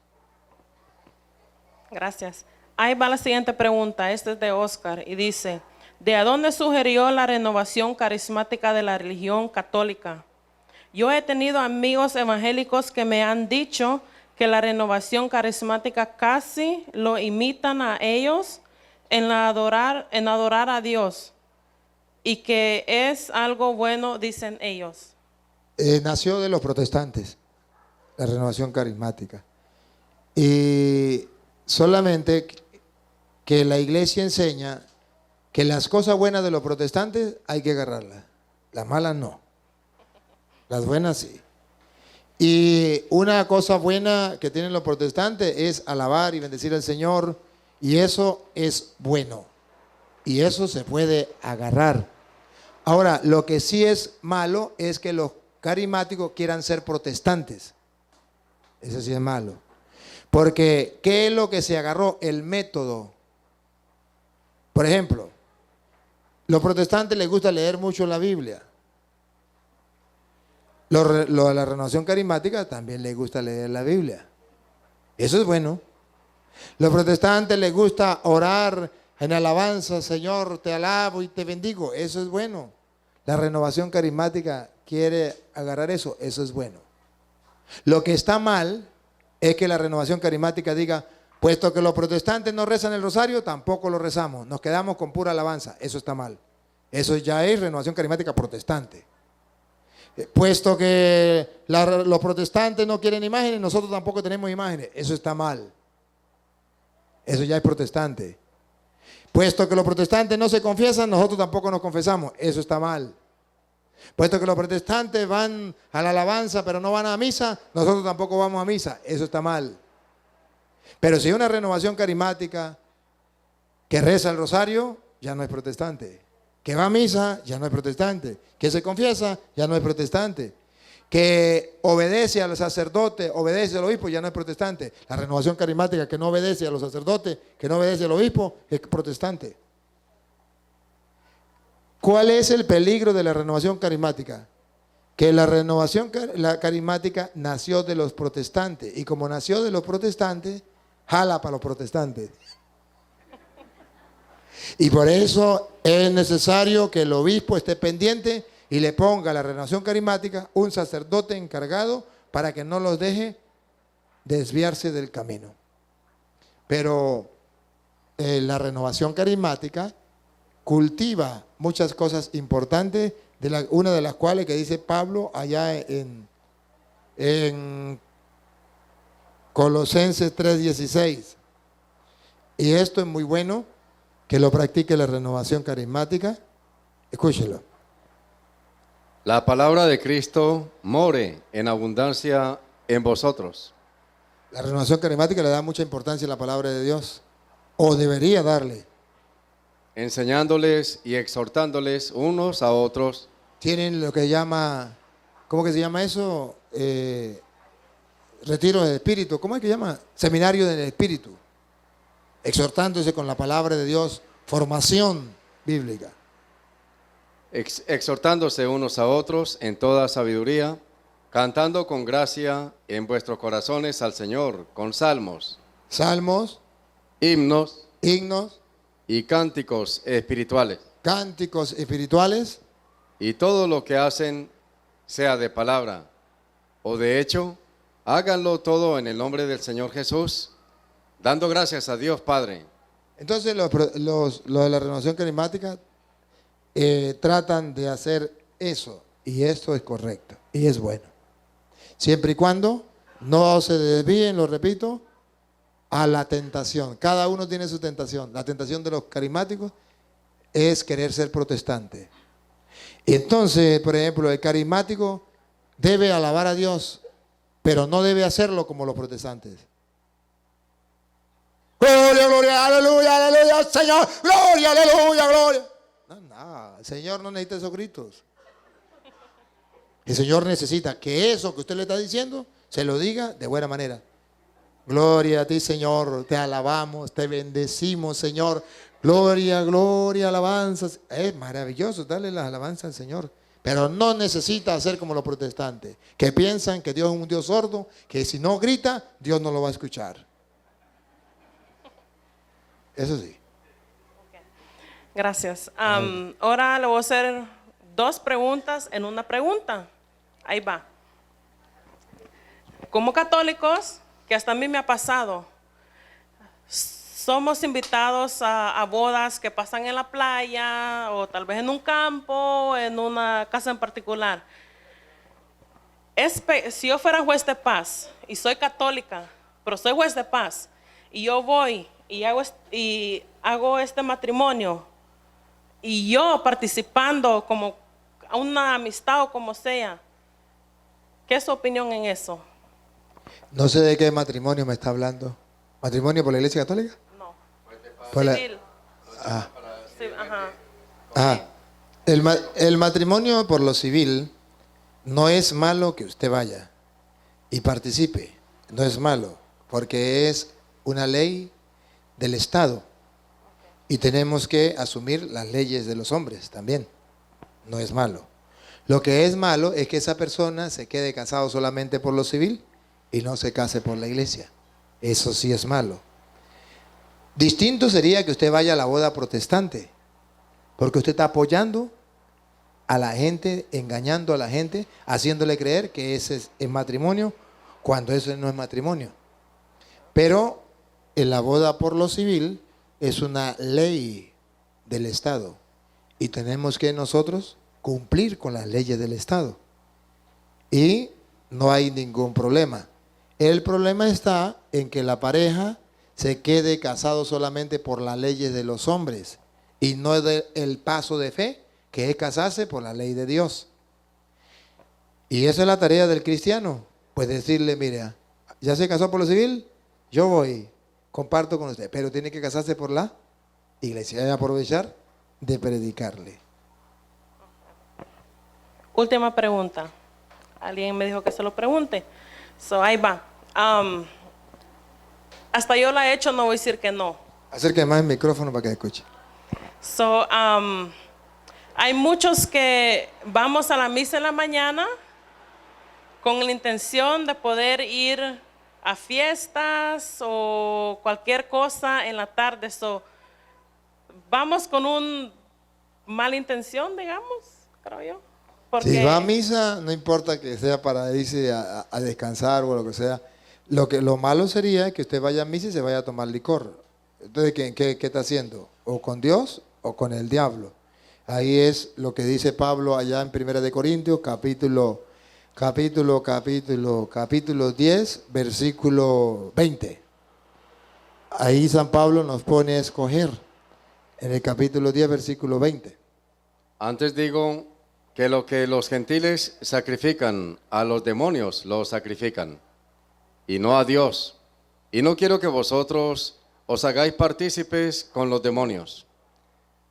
Gracias. Ahí va la siguiente pregunta. Esta es de Oscar y dice: ¿de dónde surgió la renovación carismática de la religión católica? Yo he tenido amigos evangélicos que me han dicho que la renovación carismática casi lo imitan a ellos en adorar a Dios y que es algo bueno, dicen ellos. Nació de los protestantes, la renovación carismática. Y solamente que la iglesia enseña que las cosas buenas de los protestantes hay que agarrarlas, las malas no, las buenas sí. Y una cosa buena que tienen los protestantes es alabar y bendecir al Señor, y eso es bueno, y eso se puede agarrar. Ahora, lo que sí es malo es que los carismáticos quieran ser protestantes. Eso sí es malo. Porque, ¿qué es lo que se agarró? El método. Por ejemplo, los protestantes les gusta leer mucho la Biblia. Lo de la renovación carismática también les gusta leer la Biblia. Eso es bueno. Los protestantes les gusta orar en alabanza: Señor, te alabo y te bendigo. Eso es bueno. La renovación carismática quiere agarrar eso. Eso es bueno. Lo que está mal es que la renovación carismática diga: puesto que los protestantes no rezan el rosario, tampoco lo rezamos. Nos quedamos con pura alabanza. Eso está mal. Eso ya es renovación carismática protestante. Puesto que los protestantes no quieren imágenes, nosotros tampoco tenemos imágenes. Eso está mal. Eso ya es protestante. Puesto que los protestantes no se confiesan, nosotros tampoco nos confesamos. Eso está mal. Puesto que los protestantes van a la alabanza pero no van a misa, nosotros tampoco vamos a misa. Eso está mal. Pero si hay una renovación carismática que reza el rosario, ya no es protestante. Que va a misa, ya no es protestante. Que se confiesa, ya no es protestante. Que obedece al sacerdote, obedece al obispo, ya no es protestante. La renovación carismática que no obedece a los sacerdotes, que no obedece al obispo, es protestante. ¿Cuál es el peligro de la renovación carismática? Que la renovación carismática nació de los protestantes, y como nació de los protestantes, jala para los protestantes. Y por eso es necesario que el obispo esté pendiente y le ponga a la renovación carismática un sacerdote encargado para que no los deje desviarse del camino. Pero la renovación carismática cultiva muchas cosas importantes, una de las cuales que dice Pablo allá en Colosenses 3:16. Y esto es muy bueno, que lo practique la renovación carismática. Escúchelo. La palabra de Cristo more en abundancia en vosotros. La renovación carismática le da mucha importancia a la palabra de Dios, o debería darle. Enseñándoles y exhortándoles unos a otros. Tienen lo que llama, ¿cómo que se llama eso? Retiro del espíritu. ¿Cómo es que se llama? Seminario del espíritu. Exhortándose con la palabra de Dios, formación bíblica. Exhortándose unos a otros en toda sabiduría, cantando con gracia en vuestros corazones al Señor, con salmos, himnos y cánticos espirituales. Y todo lo que hacen, sea de palabra o de hecho, háganlo todo en el nombre del Señor Jesús, dando gracias a Dios Padre. Entonces los de la renovación carismática tratan de hacer eso, y esto es correcto y es bueno, siempre y cuando no se desvíen, lo repito, a la tentación. Cada uno tiene su tentación. La tentación de los carismáticos es querer ser protestante. Entonces, por ejemplo, el carismático debe alabar a Dios, pero no debe hacerlo como los protestantes. Gloria, gloria, aleluya, aleluya, Señor, gloria, aleluya, gloria. No, el Señor no necesita esos gritos. El Señor necesita que eso que usted le está diciendo se lo diga de buena manera. Gloria a ti, Señor, te alabamos, te bendecimos, Señor. Gloria, gloria, alabanzas. Es maravilloso darle las alabanzas al Señor. Pero no necesita hacer como los protestantes, que piensan que Dios es un Dios sordo, que si no grita, Dios no lo va a escuchar. Eso sí. Gracias. Ahora le voy a hacer 2 preguntas en una pregunta. Ahí va. Como católicos, que hasta a mí me ha pasado, somos invitados a bodas que pasan en la playa o tal vez en un campo, en una casa en particular. Si yo fuera juez de paz y soy católica, pero soy juez de paz, y yo voy y hago este matrimonio, y yo participando como a una amistad o como sea, ¿qué es su opinión en eso? No sé de qué matrimonio me está hablando. ¿Matrimonio por la Iglesia Católica? No. Civil. Sí, ajá. El matrimonio por lo civil no es malo que usted vaya y participe. No es malo, porque es una ley del Estado. Y tenemos que asumir las leyes de los hombres también. No es malo. Lo que es malo es que esa persona se quede casado solamente por lo civil y no se case por la iglesia. Eso sí es malo. Distinto sería que usted vaya a la boda protestante, porque usted está apoyando a la gente, engañando a la gente, haciéndole creer que ese es matrimonio, cuando eso no es matrimonio. Pero en la boda por lo civil es una ley del Estado y tenemos que nosotros cumplir con las leyes del Estado. Y no hay ningún problema. El problema está en que la pareja se quede casado solamente por las leyes de los hombres y no el paso de fe, que es casarse por la ley de Dios. Y esa es la tarea del cristiano, pues decirle, mira, ya se casó por lo civil, yo voy, comparto con usted, pero tiene que casarse por la iglesia y aprovechar de predicarle. última pregunta. Alguien me dijo que se lo pregunte. So, ahí va. Hasta yo la he hecho, no voy a decir que no. Acerque más el micrófono para que escuche. So, hay muchos que vamos a la misa en la mañana con la intención de poder ir a fiestas o cualquier cosa en la tarde. So, vamos con una mala intención, digamos, creo yo. Porque si va a misa, no importa que sea para irse a descansar o lo que sea. Lo malo sería que usted vaya a misa y se vaya a tomar licor. Entonces, ¿qué está haciendo? ¿O con Dios o con el diablo? Ahí es lo que dice Pablo allá en 1 de Corintios, capítulo 10, versículo 20. Ahí San Pablo nos pone a escoger en el capítulo 10, versículo 20. Antes digo que lo que los gentiles sacrifican a los demonios, lo sacrifican, y no a Dios. Y no quiero que vosotros os hagáis partícipes con los demonios.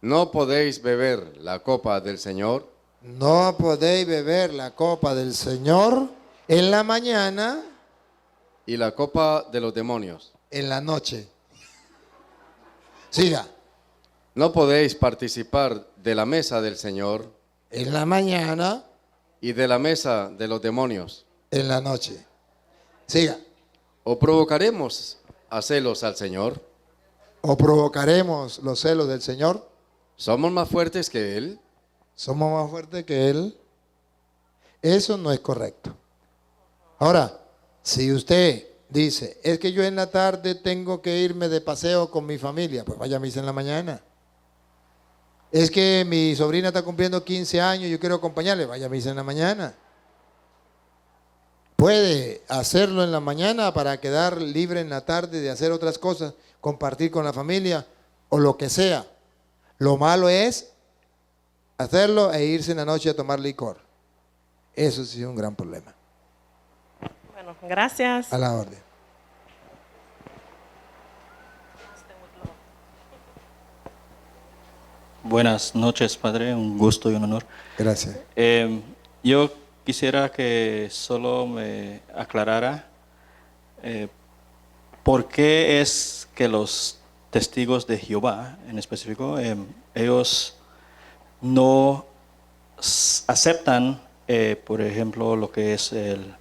No podéis beber la copa del Señor. No podéis beber la copa del Señor en la mañana Y la copa de los demonios. en la noche. Siga. No podéis participar de la mesa del Señor En la mañana, y de la mesa de los demonios. en la noche. Siga. ¿O provocaremos a celos al Señor? ¿O provocaremos los celos del Señor? ¿Somos más fuertes que Él? ¿Somos más fuertes que Él? Eso no es correcto. Ahora, si usted dice, es que yo en la tarde tengo que irme de paseo con mi familia, pues vaya a misa en la mañana. Es que mi sobrina está cumpliendo 15 años, yo quiero acompañarle, vaya a misa en la mañana. Puede hacerlo en la mañana para quedar libre en la tarde de hacer otras cosas, compartir con la familia o lo que sea. Lo malo es hacerlo e irse en la noche a tomar licor. Eso sí es un gran problema. bueno, gracias. A la orden. Buenas noches, Padre. Un gusto y un honor. Gracias. Yo quisiera que solo me aclarara por qué es que los testigos de Jehová, en específico, ellos no aceptan, por ejemplo, lo que es el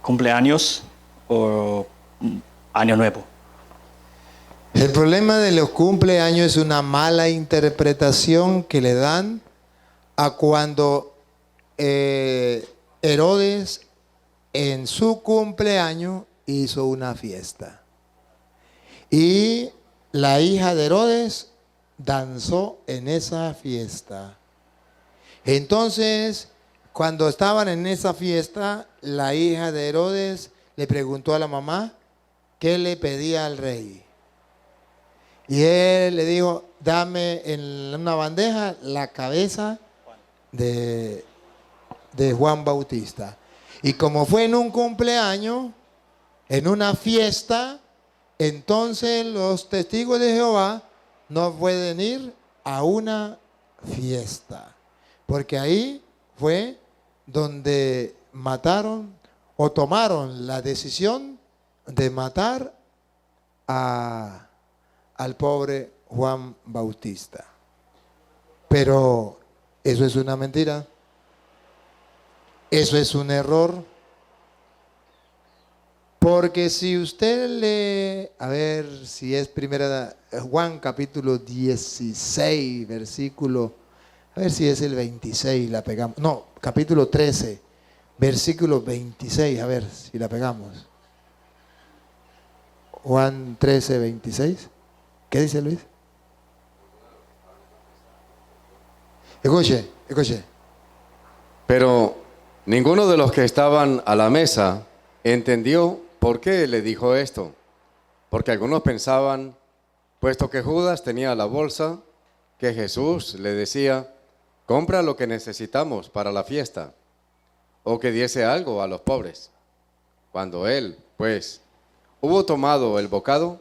cumpleaños o año nuevo. El problema de los cumpleaños es una mala interpretación que le dan a cuando Herodes en su cumpleaños hizo una fiesta. Y la hija de Herodes danzó en esa fiesta. Entonces, cuando estaban en esa fiesta, la hija de Herodes le preguntó a la mamá qué le pedía al rey. Y él le dijo, dame en una bandeja la cabeza de Juan Bautista. Y como fue en un cumpleaños, en una fiesta, entonces los testigos de Jehová no pueden ir a una fiesta. Porque ahí fue donde mataron o tomaron la decisión de matar al pobre Juan Bautista. Pero eso es una mentira. Eso es un error. Porque si usted lee, a ver si es primera Juan capítulo 16, versículo, a ver si es el 26, la pegamos. No, capítulo 13, versículo 26, a ver si la pegamos. Juan 13, 26. ¿Qué dice Luis? Escuche, escuche. Pero ninguno de los que estaban a la mesa entendió por qué le dijo esto. Porque algunos pensaban, puesto que Judas tenía la bolsa, que Jesús le decía, compra lo que necesitamos para la fiesta, o que diese algo a los pobres. Cuando él, pues, hubo tomado el bocado,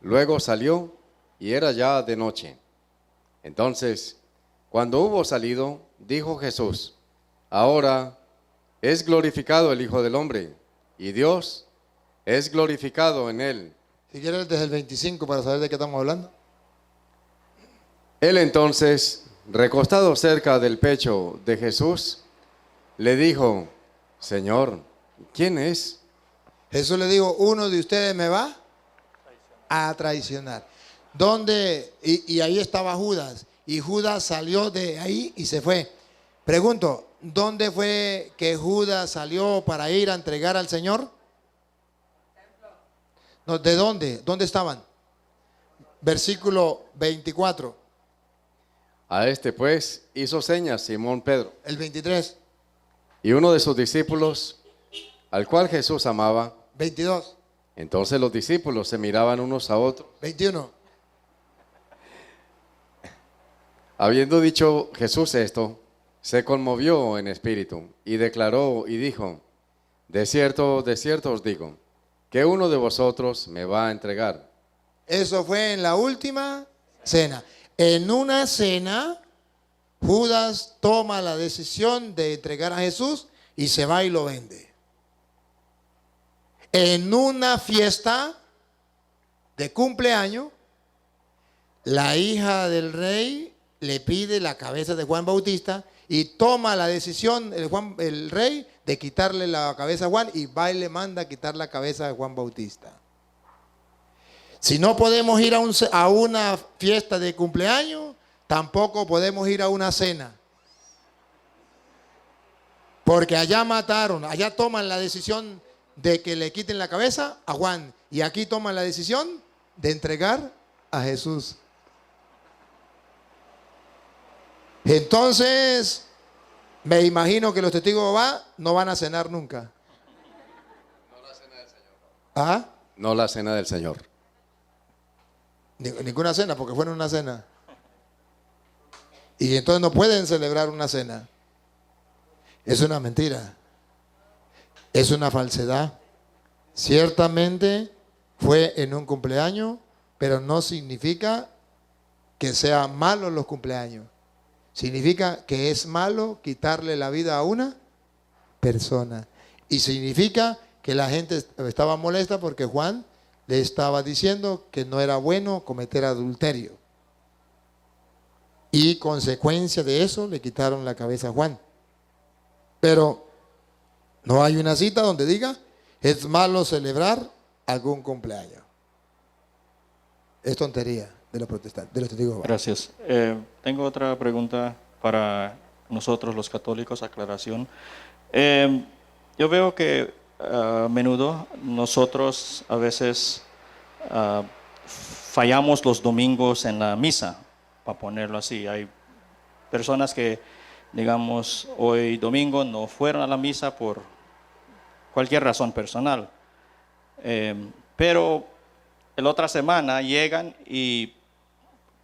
luego salió y era ya de noche. Entonces, Cuando hubo salido, dijo Jesús: ahora es glorificado el Hijo del Hombre, y Dios es glorificado en él. Si quieres desde el 25 para saber de qué estamos hablando. Él entonces, recostado cerca del pecho de Jesús, le dijo: Señor, ¿quién es? Jesús le dijo, uno de ustedes me va a traicionar. ¿Dónde? Y ahí estaba Judas. Y Judas salió de ahí y se fue. Pregunto, ¿dónde fue que Judas salió para ir a entregar al Señor? No, ¿de dónde? ¿Dónde estaban? Versículo 24. A este pues hizo señas Simón Pedro. El 23. Y uno de sus discípulos, al cual Jesús amaba. 22. Entonces los discípulos se miraban unos a otros. 21. Habiendo dicho Jesús esto, se conmovió en espíritu y declaró y dijo: de cierto os digo, que uno de vosotros me va a entregar. Eso fue en la última cena. En una cena, Judas toma la decisión de entregar a Jesús y se va y lo vende. En una fiesta de cumpleaños, la hija del rey le pide la cabeza de Juan Bautista y toma la decisión el rey de quitarle la cabeza a Juan, y va y le manda a quitar la cabeza de Juan Bautista. Si no podemos ir a una fiesta de cumpleaños, tampoco podemos ir a una cena. Porque allá mataron, allá toman la decisión de que le quiten la cabeza a Juan, y aquí toman la decisión de entregar a Jesús. Entonces, me imagino que los testigos de Jehová no van a cenar nunca. No la cena del Señor. ¿Ah? No la cena del Señor. Ninguna cena, porque fue en una cena. Y entonces no pueden celebrar una cena. Es una mentira. Es una falsedad. Ciertamente fue en un cumpleaños, pero no significa que sean malos los cumpleaños. Significa que es malo quitarle la vida a una persona. Y significa que la gente estaba molesta porque Juan le estaba diciendo que no era bueno cometer adulterio. Y consecuencia de eso le quitaron la cabeza a Juan. Pero no hay una cita donde diga es malo celebrar algún cumpleaños. Es tontería de los protestantes, de los testigos. Gracias. Tengo otra pregunta para nosotros los católicos, aclaración. Yo veo que a menudo nosotros a veces fallamos los domingos en la misa, para ponerlo así. Hay personas que, digamos, hoy domingo no fueron a la misa por cualquier razón personal, pero la otra semana llegan y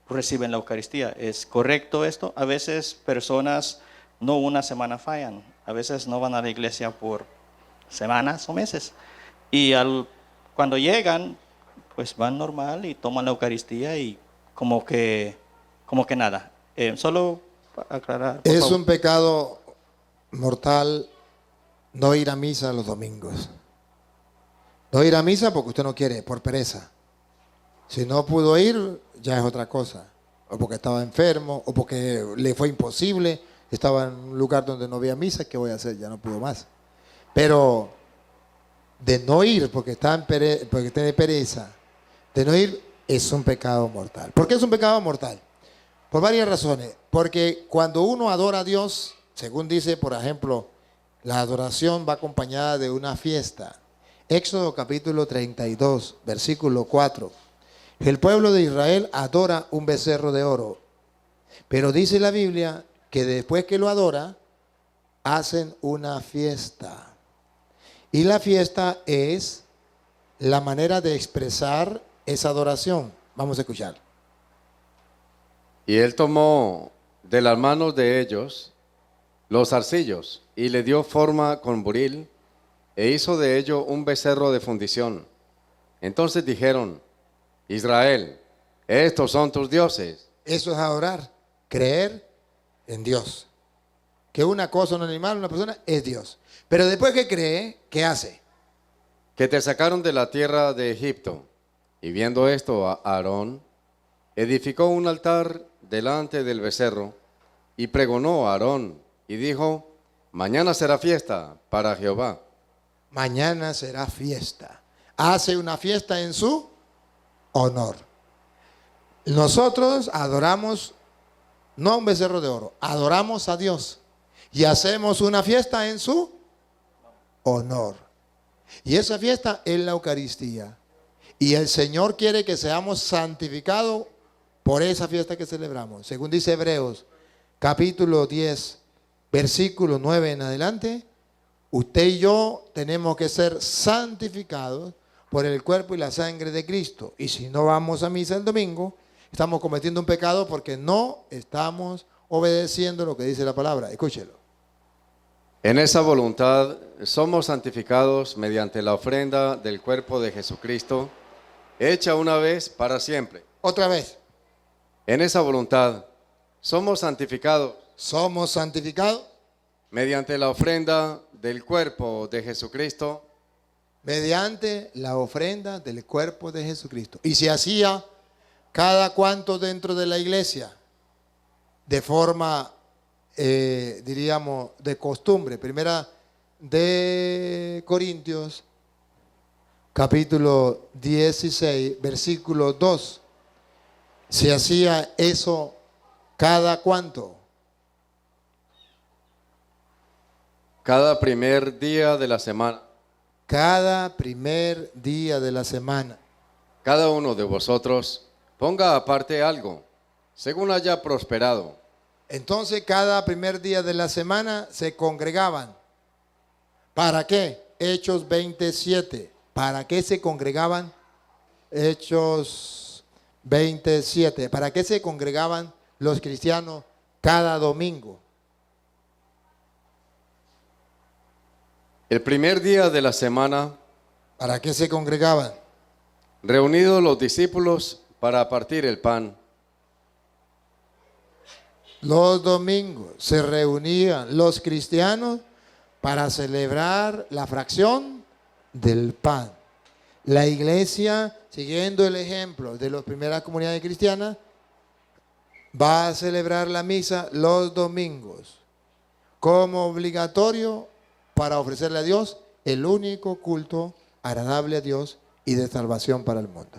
reciben la Eucaristía. ¿Es correcto esto? A veces personas no una semana fallan, a veces no van a la iglesia por semanas o meses, y cuando llegan pues van normal y toman la Eucaristía y como que nada. Solo para aclarar, por es favor. un pecado mortal no ir a misa los domingos. No ir a misa porque usted no quiere, por pereza. Si no pudo ir, ya es otra cosa. O porque estaba enfermo, o porque le fue imposible, estaba en un lugar donde no había misa, ¿qué voy a hacer? Ya no pudo más. Pero de no ir porque tiene pereza, de no ir es un pecado mortal. ¿Por qué es un pecado mortal? Por varias razones. Porque cuando uno adora a Dios, según dice, por ejemplo, la adoración va acompañada de una fiesta. Éxodo capítulo 32, versículo 4. El pueblo de Israel adora un becerro de oro. Pero dice la Biblia que después que lo adora, hacen una fiesta. Y la fiesta es la manera de expresar esa adoración. Vamos a escuchar. Y él tomó de las manos de ellos los zarcillos y le dio forma con buril e hizo de ello un becerro de fundición. Entonces dijeron: Israel, estos son tus dioses. Eso es adorar, creer en Dios. Que una cosa, un animal, una persona es Dios. Pero después que cree, ¿qué hace? Que te sacaron de la tierra de Egipto. Y viendo esto, Aarón edificó un altar delante del becerro y pregonó a Aarón y dijo: mañana será fiesta para Jehová. Mañana será fiesta. Hace una fiesta en su honor. Nosotros adoramos, no a un becerro de oro, adoramos a Dios y hacemos una fiesta en su honor. Y esa fiesta es la Eucaristía. Y el Señor quiere que seamos santificados por esa fiesta que celebramos. Según dice Hebreos, capítulo 10, versículo 9 en adelante, usted y yo tenemos que ser santificados por el cuerpo y la sangre de Cristo. Y si no vamos a misa el domingo, estamos cometiendo un pecado porque no estamos obedeciendo lo que dice la palabra. Escúchelo. En esa voluntad somos santificados mediante la ofrenda del cuerpo de Jesucristo, hecha una vez para siempre. Otra vez. En esa voluntad somos santificados. Somos santificados mediante la ofrenda del cuerpo de Jesucristo. Mediante la ofrenda del cuerpo de Jesucristo. Y se hacía cada cuanto dentro de la iglesia, de forma, diríamos, de costumbre. Primera de Corintios, capítulo 16, versículo 2. Se hacía eso cada cuánto. Cada primer día de la semana. Cada primer día de la semana. Cada uno de vosotros ponga aparte algo, según haya prosperado. Entonces cada primer día de la semana se congregaban. ¿Para qué? Hechos 27. ¿Para qué se congregaban? Hechos 27. ¿Para qué se congregaban los cristianos cada domingo? El primer día de la semana. ¿Para qué se congregaban? Reunidos los discípulos para partir el pan. Los domingos se reunían los cristianos para celebrar la fracción del pan. La iglesia, siguiendo el ejemplo de las primeras comunidades cristianas, va a celebrar la misa los domingos como obligatorio para ofrecerle a Dios el único culto agradable a Dios y de salvación para el mundo.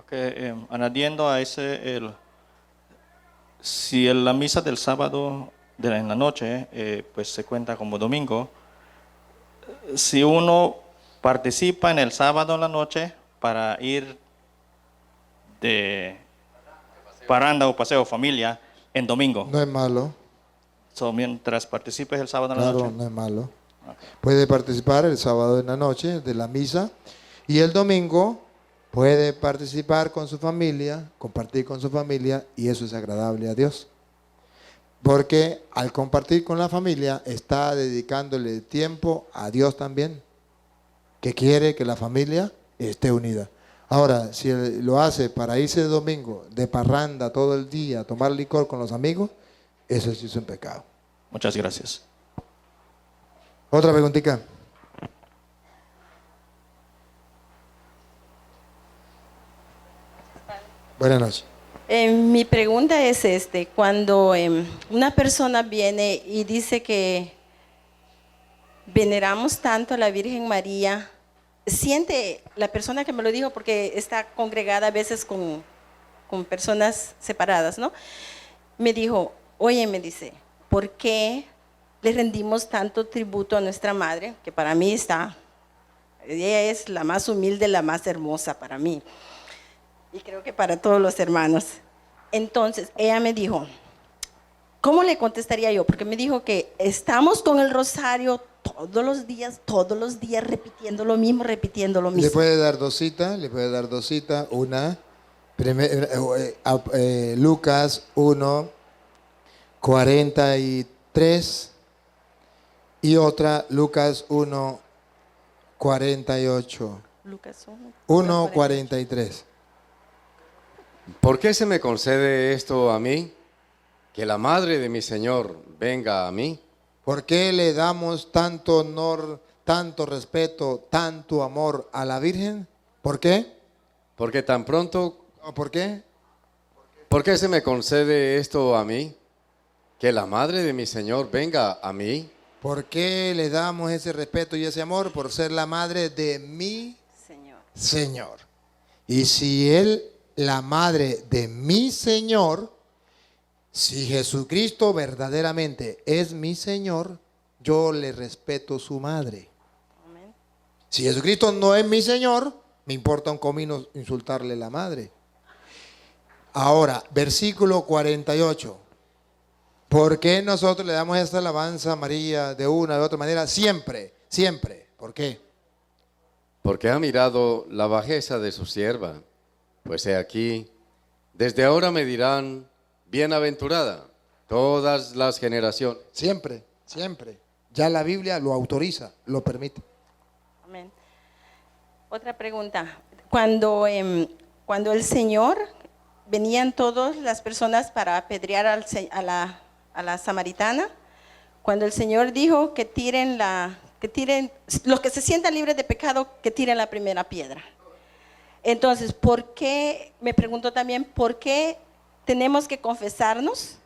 Okay, añadiendo a ese, si la misa del sábado en la noche pues se cuenta como domingo, si uno participa en el sábado en la noche para ir de parranda o paseo familia en domingo. No es malo. Mientras participes el sábado en la Claro, noche. no es malo. Puede participar el sábado en la noche de la misa y el domingo puede participar con su familia, compartir con su familia, y eso es agradable a Dios. Porque al compartir con la familia está dedicándole tiempo a Dios también, que quiere que la familia esté unida. Ahora, si lo hace para irse de domingo de parranda todo el día, a tomar licor con los amigos, eso sí es un pecado. Muchas gracias. Otra preguntita. Buenas noches. Mi pregunta es cuando una persona viene y dice que veneramos tanto a la Virgen María, siente la persona que me lo dijo, porque está congregada a veces con personas separadas, ¿no? Me dijo, oye, me dice, ¿por qué le rendimos tanto tributo a nuestra madre? Que para mí ella es la más humilde, la más hermosa para mí. Y creo que para todos los hermanos. Entonces, ella me dijo, ¿cómo le contestaría yo? Porque me dijo que estamos con el rosario todos los días, repitiendo lo mismo. Le puede dar dos citas, una, Lucas 1, 43, y otra, Lucas 1, 48. Lucas 1, 43. ¿Por qué se me concede esto a mí? que la madre de mi Señor venga a mí? ¿Por qué le damos tanto honor, tanto respeto, tanto amor a la Virgen? ¿Por qué? Porque tan pronto, ¿Por qué? ¿por qué se me concede esto a mí? Que la madre de mi Señor venga a mí. ¿Por qué le damos ese respeto y ese amor? Por ser la madre de mi Señor. Y si Él, la madre de mi Señor, si Jesucristo verdaderamente es mi Señor, yo le respeto su madre. Si Jesucristo no es mi Señor, me importa un comino insultarle la madre. Ahora, versículo 48. ¿Por qué nosotros le damos esta alabanza a María de una de otra manera? Siempre, siempre. ¿Por qué? Porque ha mirado la bajeza de su sierva. Pues he aquí, desde ahora me dirán, bienaventurada, todas las generaciones. Siempre, siempre. Ya la Biblia lo autoriza, lo permite. Amén. Otra pregunta. Cuando el Señor, venían todas las personas para apedrear a la samaritana, cuando el Señor dijo que tiren los que se sientan libres de pecado, que tiren la primera piedra. Entonces, ¿por qué, me pregunto también, por qué tenemos que confesarnos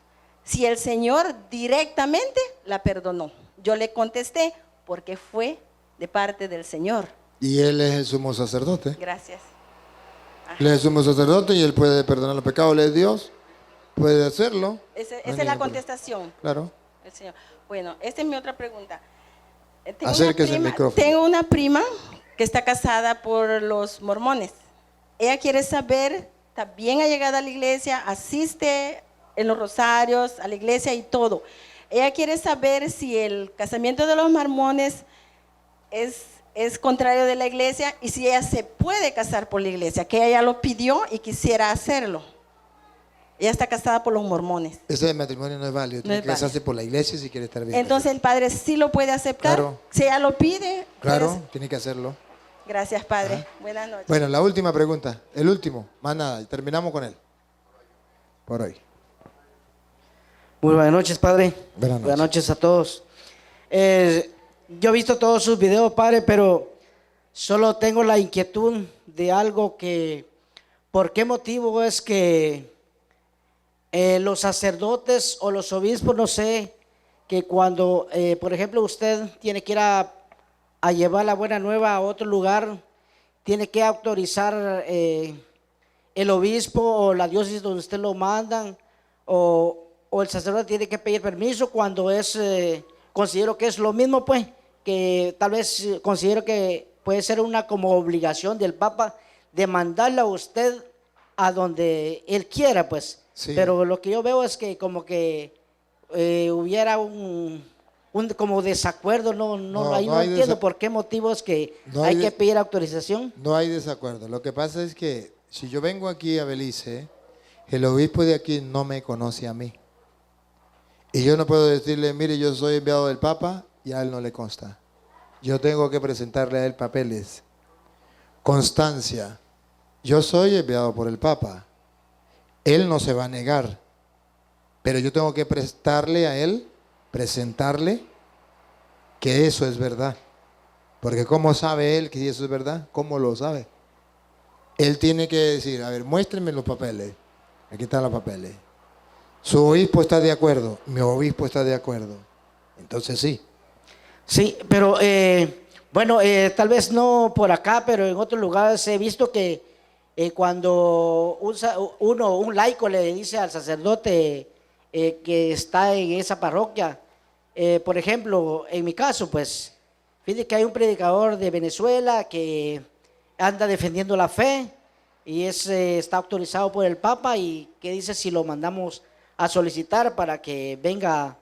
si el Señor directamente la perdonó? Yo le contesté, porque fue de parte del Señor. Y Él es el sumo sacerdote. Gracias. Él es el sumo sacerdote y Él puede perdonar los pecados. Él es Dios, puede hacerlo. Esa es la contestación. Claro. El Señor. Bueno, esta es mi otra pregunta. Acérquese al micrófono. Tengo una prima que está casada por los mormones. Ella quiere saber, también ha llegado a la iglesia, asiste en los rosarios, a la iglesia y todo. Ella quiere saber si el casamiento de los mormones es contrario de la iglesia y si ella se puede casar por la iglesia, que ella lo pidió y quisiera hacerlo. Ella está casada por los mormones. Ese matrimonio no es válido, tiene que casarse por la iglesia si quiere estar bien. Entonces el padre sí lo puede aceptar. Claro. Si ella lo pide. Claro, tiene que hacerlo. Gracias, padre. Ajá. Buenas noches. Bueno, la última pregunta, el último, más nada, y terminamos con él. Por hoy. Muy buenas noches, padre. Buenas noches a todos. Yo he visto todos sus videos, padre, pero solo tengo la inquietud de algo que, ¿por qué motivo es que los sacerdotes o los obispos, no sé, que cuando, por ejemplo, usted tiene que ir a llevar la buena nueva a otro lugar, tiene que autorizar el obispo o la diócesis donde usted lo mandan, o el sacerdote tiene que pedir permiso cuando considero que es lo mismo, pues, que tal vez considero que puede ser una como obligación del Papa de mandarle a usted a donde él quiera, pues. Sí. Pero lo que yo veo es que como que hubiera un como desacuerdo, no entiendo por qué motivos que hay que pedir autorización. No hay desacuerdo. Lo que pasa es que si yo vengo aquí a Belice, el obispo de aquí no me conoce a mí. Y yo no puedo decirle, mire, yo soy enviado del Papa, y a él no le consta. Yo tengo que presentarle a él papeles. Constancia. Yo soy enviado por el Papa. Él no se va a negar. Pero yo tengo que prestarle a él, presentarle que eso es verdad. Porque ¿cómo sabe él que eso es verdad? ¿Cómo lo sabe? Él tiene que decir, a ver, muéstrenme los papeles. Aquí están los papeles. Su obispo está de acuerdo, mi obispo está de acuerdo. Entonces sí. Sí, pero bueno, tal vez no por acá, pero en otros lugares he visto que cuando un laico le dice al sacerdote que está en esa parroquia, por ejemplo, en mi caso, pues, fíjate que hay un predicador de Venezuela que anda defendiendo la fe y está autorizado por el Papa, y que dice si lo mandamos a solicitar para que venga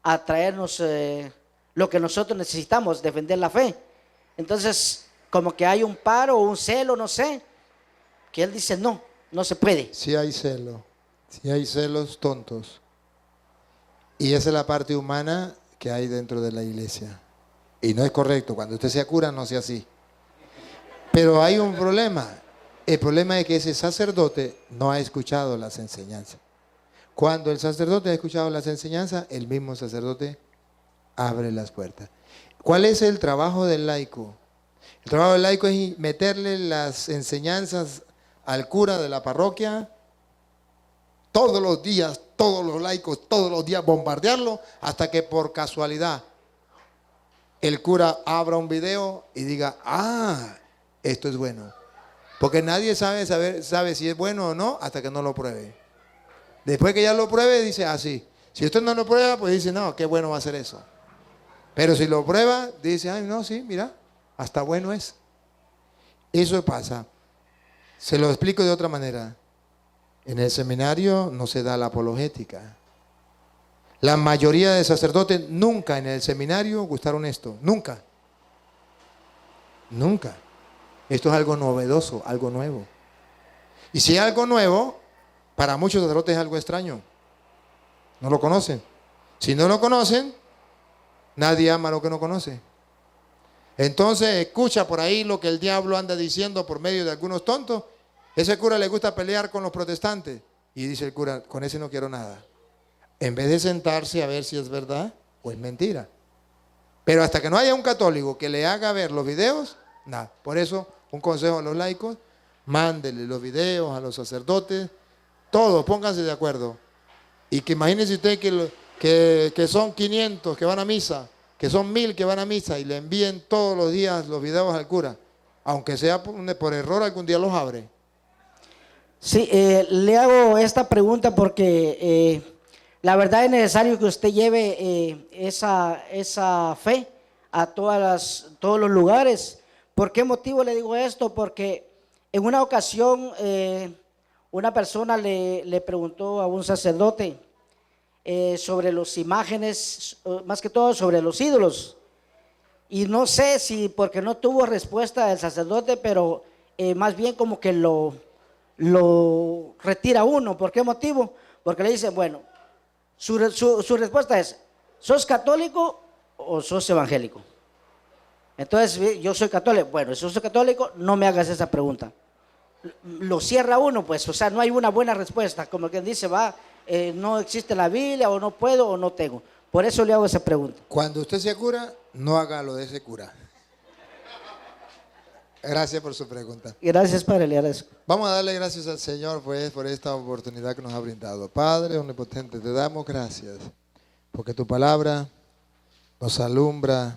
a traernos lo que nosotros necesitamos, defender la fe. Entonces, como que hay un paro o un celo, no sé, que él dice no se puede. Sí hay celo, sí hay celos tontos. Y esa es la parte humana que hay dentro de la iglesia. Y no es correcto, cuando usted sea cura no sea así. Pero hay un problema. El problema es que ese sacerdote no ha escuchado las enseñanzas. Cuando el sacerdote ha escuchado las enseñanzas, el mismo sacerdote abre las puertas. ¿Cuál es el trabajo del laico? El trabajo del laico es meterle las enseñanzas al cura de la parroquia todos los días, todos los laicos, todos los días bombardearlo hasta que por casualidad el cura abra un video y diga, ah, esto es bueno. Porque nadie sabe si es bueno o no hasta que no lo pruebe. Después que ya lo pruebe, dice, ah, sí. Si usted no lo prueba, pues dice, no, qué bueno va a ser eso. Pero si lo prueba, dice, ay, no, sí, mira, hasta bueno es. Eso pasa. Se lo explico de otra manera. En el seminario no se da la apologética. La mayoría de sacerdotes nunca en el seminario gustaron esto. Nunca. Nunca. Esto es algo novedoso, algo nuevo. Y si es algo nuevo, para muchos sacerdotes es algo extraño. No lo conocen. Si no lo conocen, nadie ama lo que no conoce. Entonces escucha por ahí lo que el diablo anda diciendo por medio de algunos tontos. Ese cura le gusta pelear con los protestantes. Y dice el cura, con ese no quiero nada. En vez de sentarse a ver si es verdad o es mentira. Pero hasta que no haya un católico que le haga ver los videos, nada. Por eso, un consejo a los laicos, mándele los videos a los sacerdotes, todos, pónganse de acuerdo. Y que imagínense usted que son 500 que van a misa, que son 1000 que van a misa y le envíen todos los días los videos al cura. Aunque sea por error, algún día los abre. Sí, le hago esta pregunta porque la verdad es necesario que usted lleve esa fe a todos los lugares. ¿Por qué motivo le digo esto? Porque en una ocasión una persona le preguntó a un sacerdote sobre las imágenes, más que todo sobre los ídolos. Y no sé si porque no tuvo respuesta del sacerdote, pero más bien como que lo retira uno. ¿Por qué motivo? Porque le dice, bueno, su respuesta es, ¿sos católico o sos evangélico? Entonces, yo soy católico. Bueno, si sos católico, no me hagas esa pregunta. Lo cierra uno, pues, o sea, no hay una buena respuesta. Como quien dice, no existe la Biblia, o no puedo, o no tengo. Por eso le hago esa pregunta. Cuando usted sea cura, no haga lo de ese cura. Gracias por su pregunta. Gracias, Padre, le agradezco. Vamos a darle gracias al Señor pues, por esta oportunidad que nos ha brindado. Padre omnipotente, te damos gracias porque tu palabra nos alumbra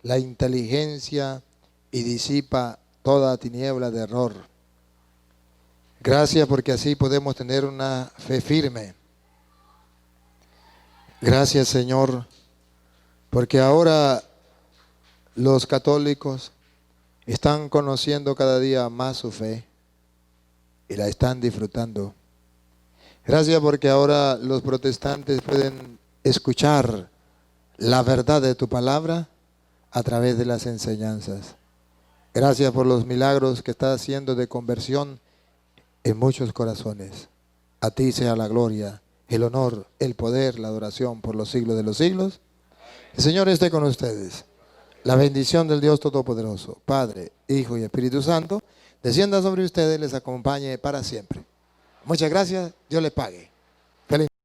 la inteligencia y disipa toda tiniebla de error. Gracias porque así podemos tener una fe firme. Gracias, Señor, porque ahora los católicos están conociendo cada día más su fe y la están disfrutando. Gracias porque ahora los protestantes pueden escuchar la verdad de tu palabra a través de las enseñanzas. Gracias por los milagros que estás haciendo de conversión en muchos corazones. A ti sea la gloria, el honor, el poder, la adoración por los siglos de los siglos. El Señor esté con ustedes. La bendición del Dios Todopoderoso, Padre, Hijo y Espíritu Santo, descienda sobre ustedes y les acompañe para siempre. Muchas gracias. Dios les pague. Feliz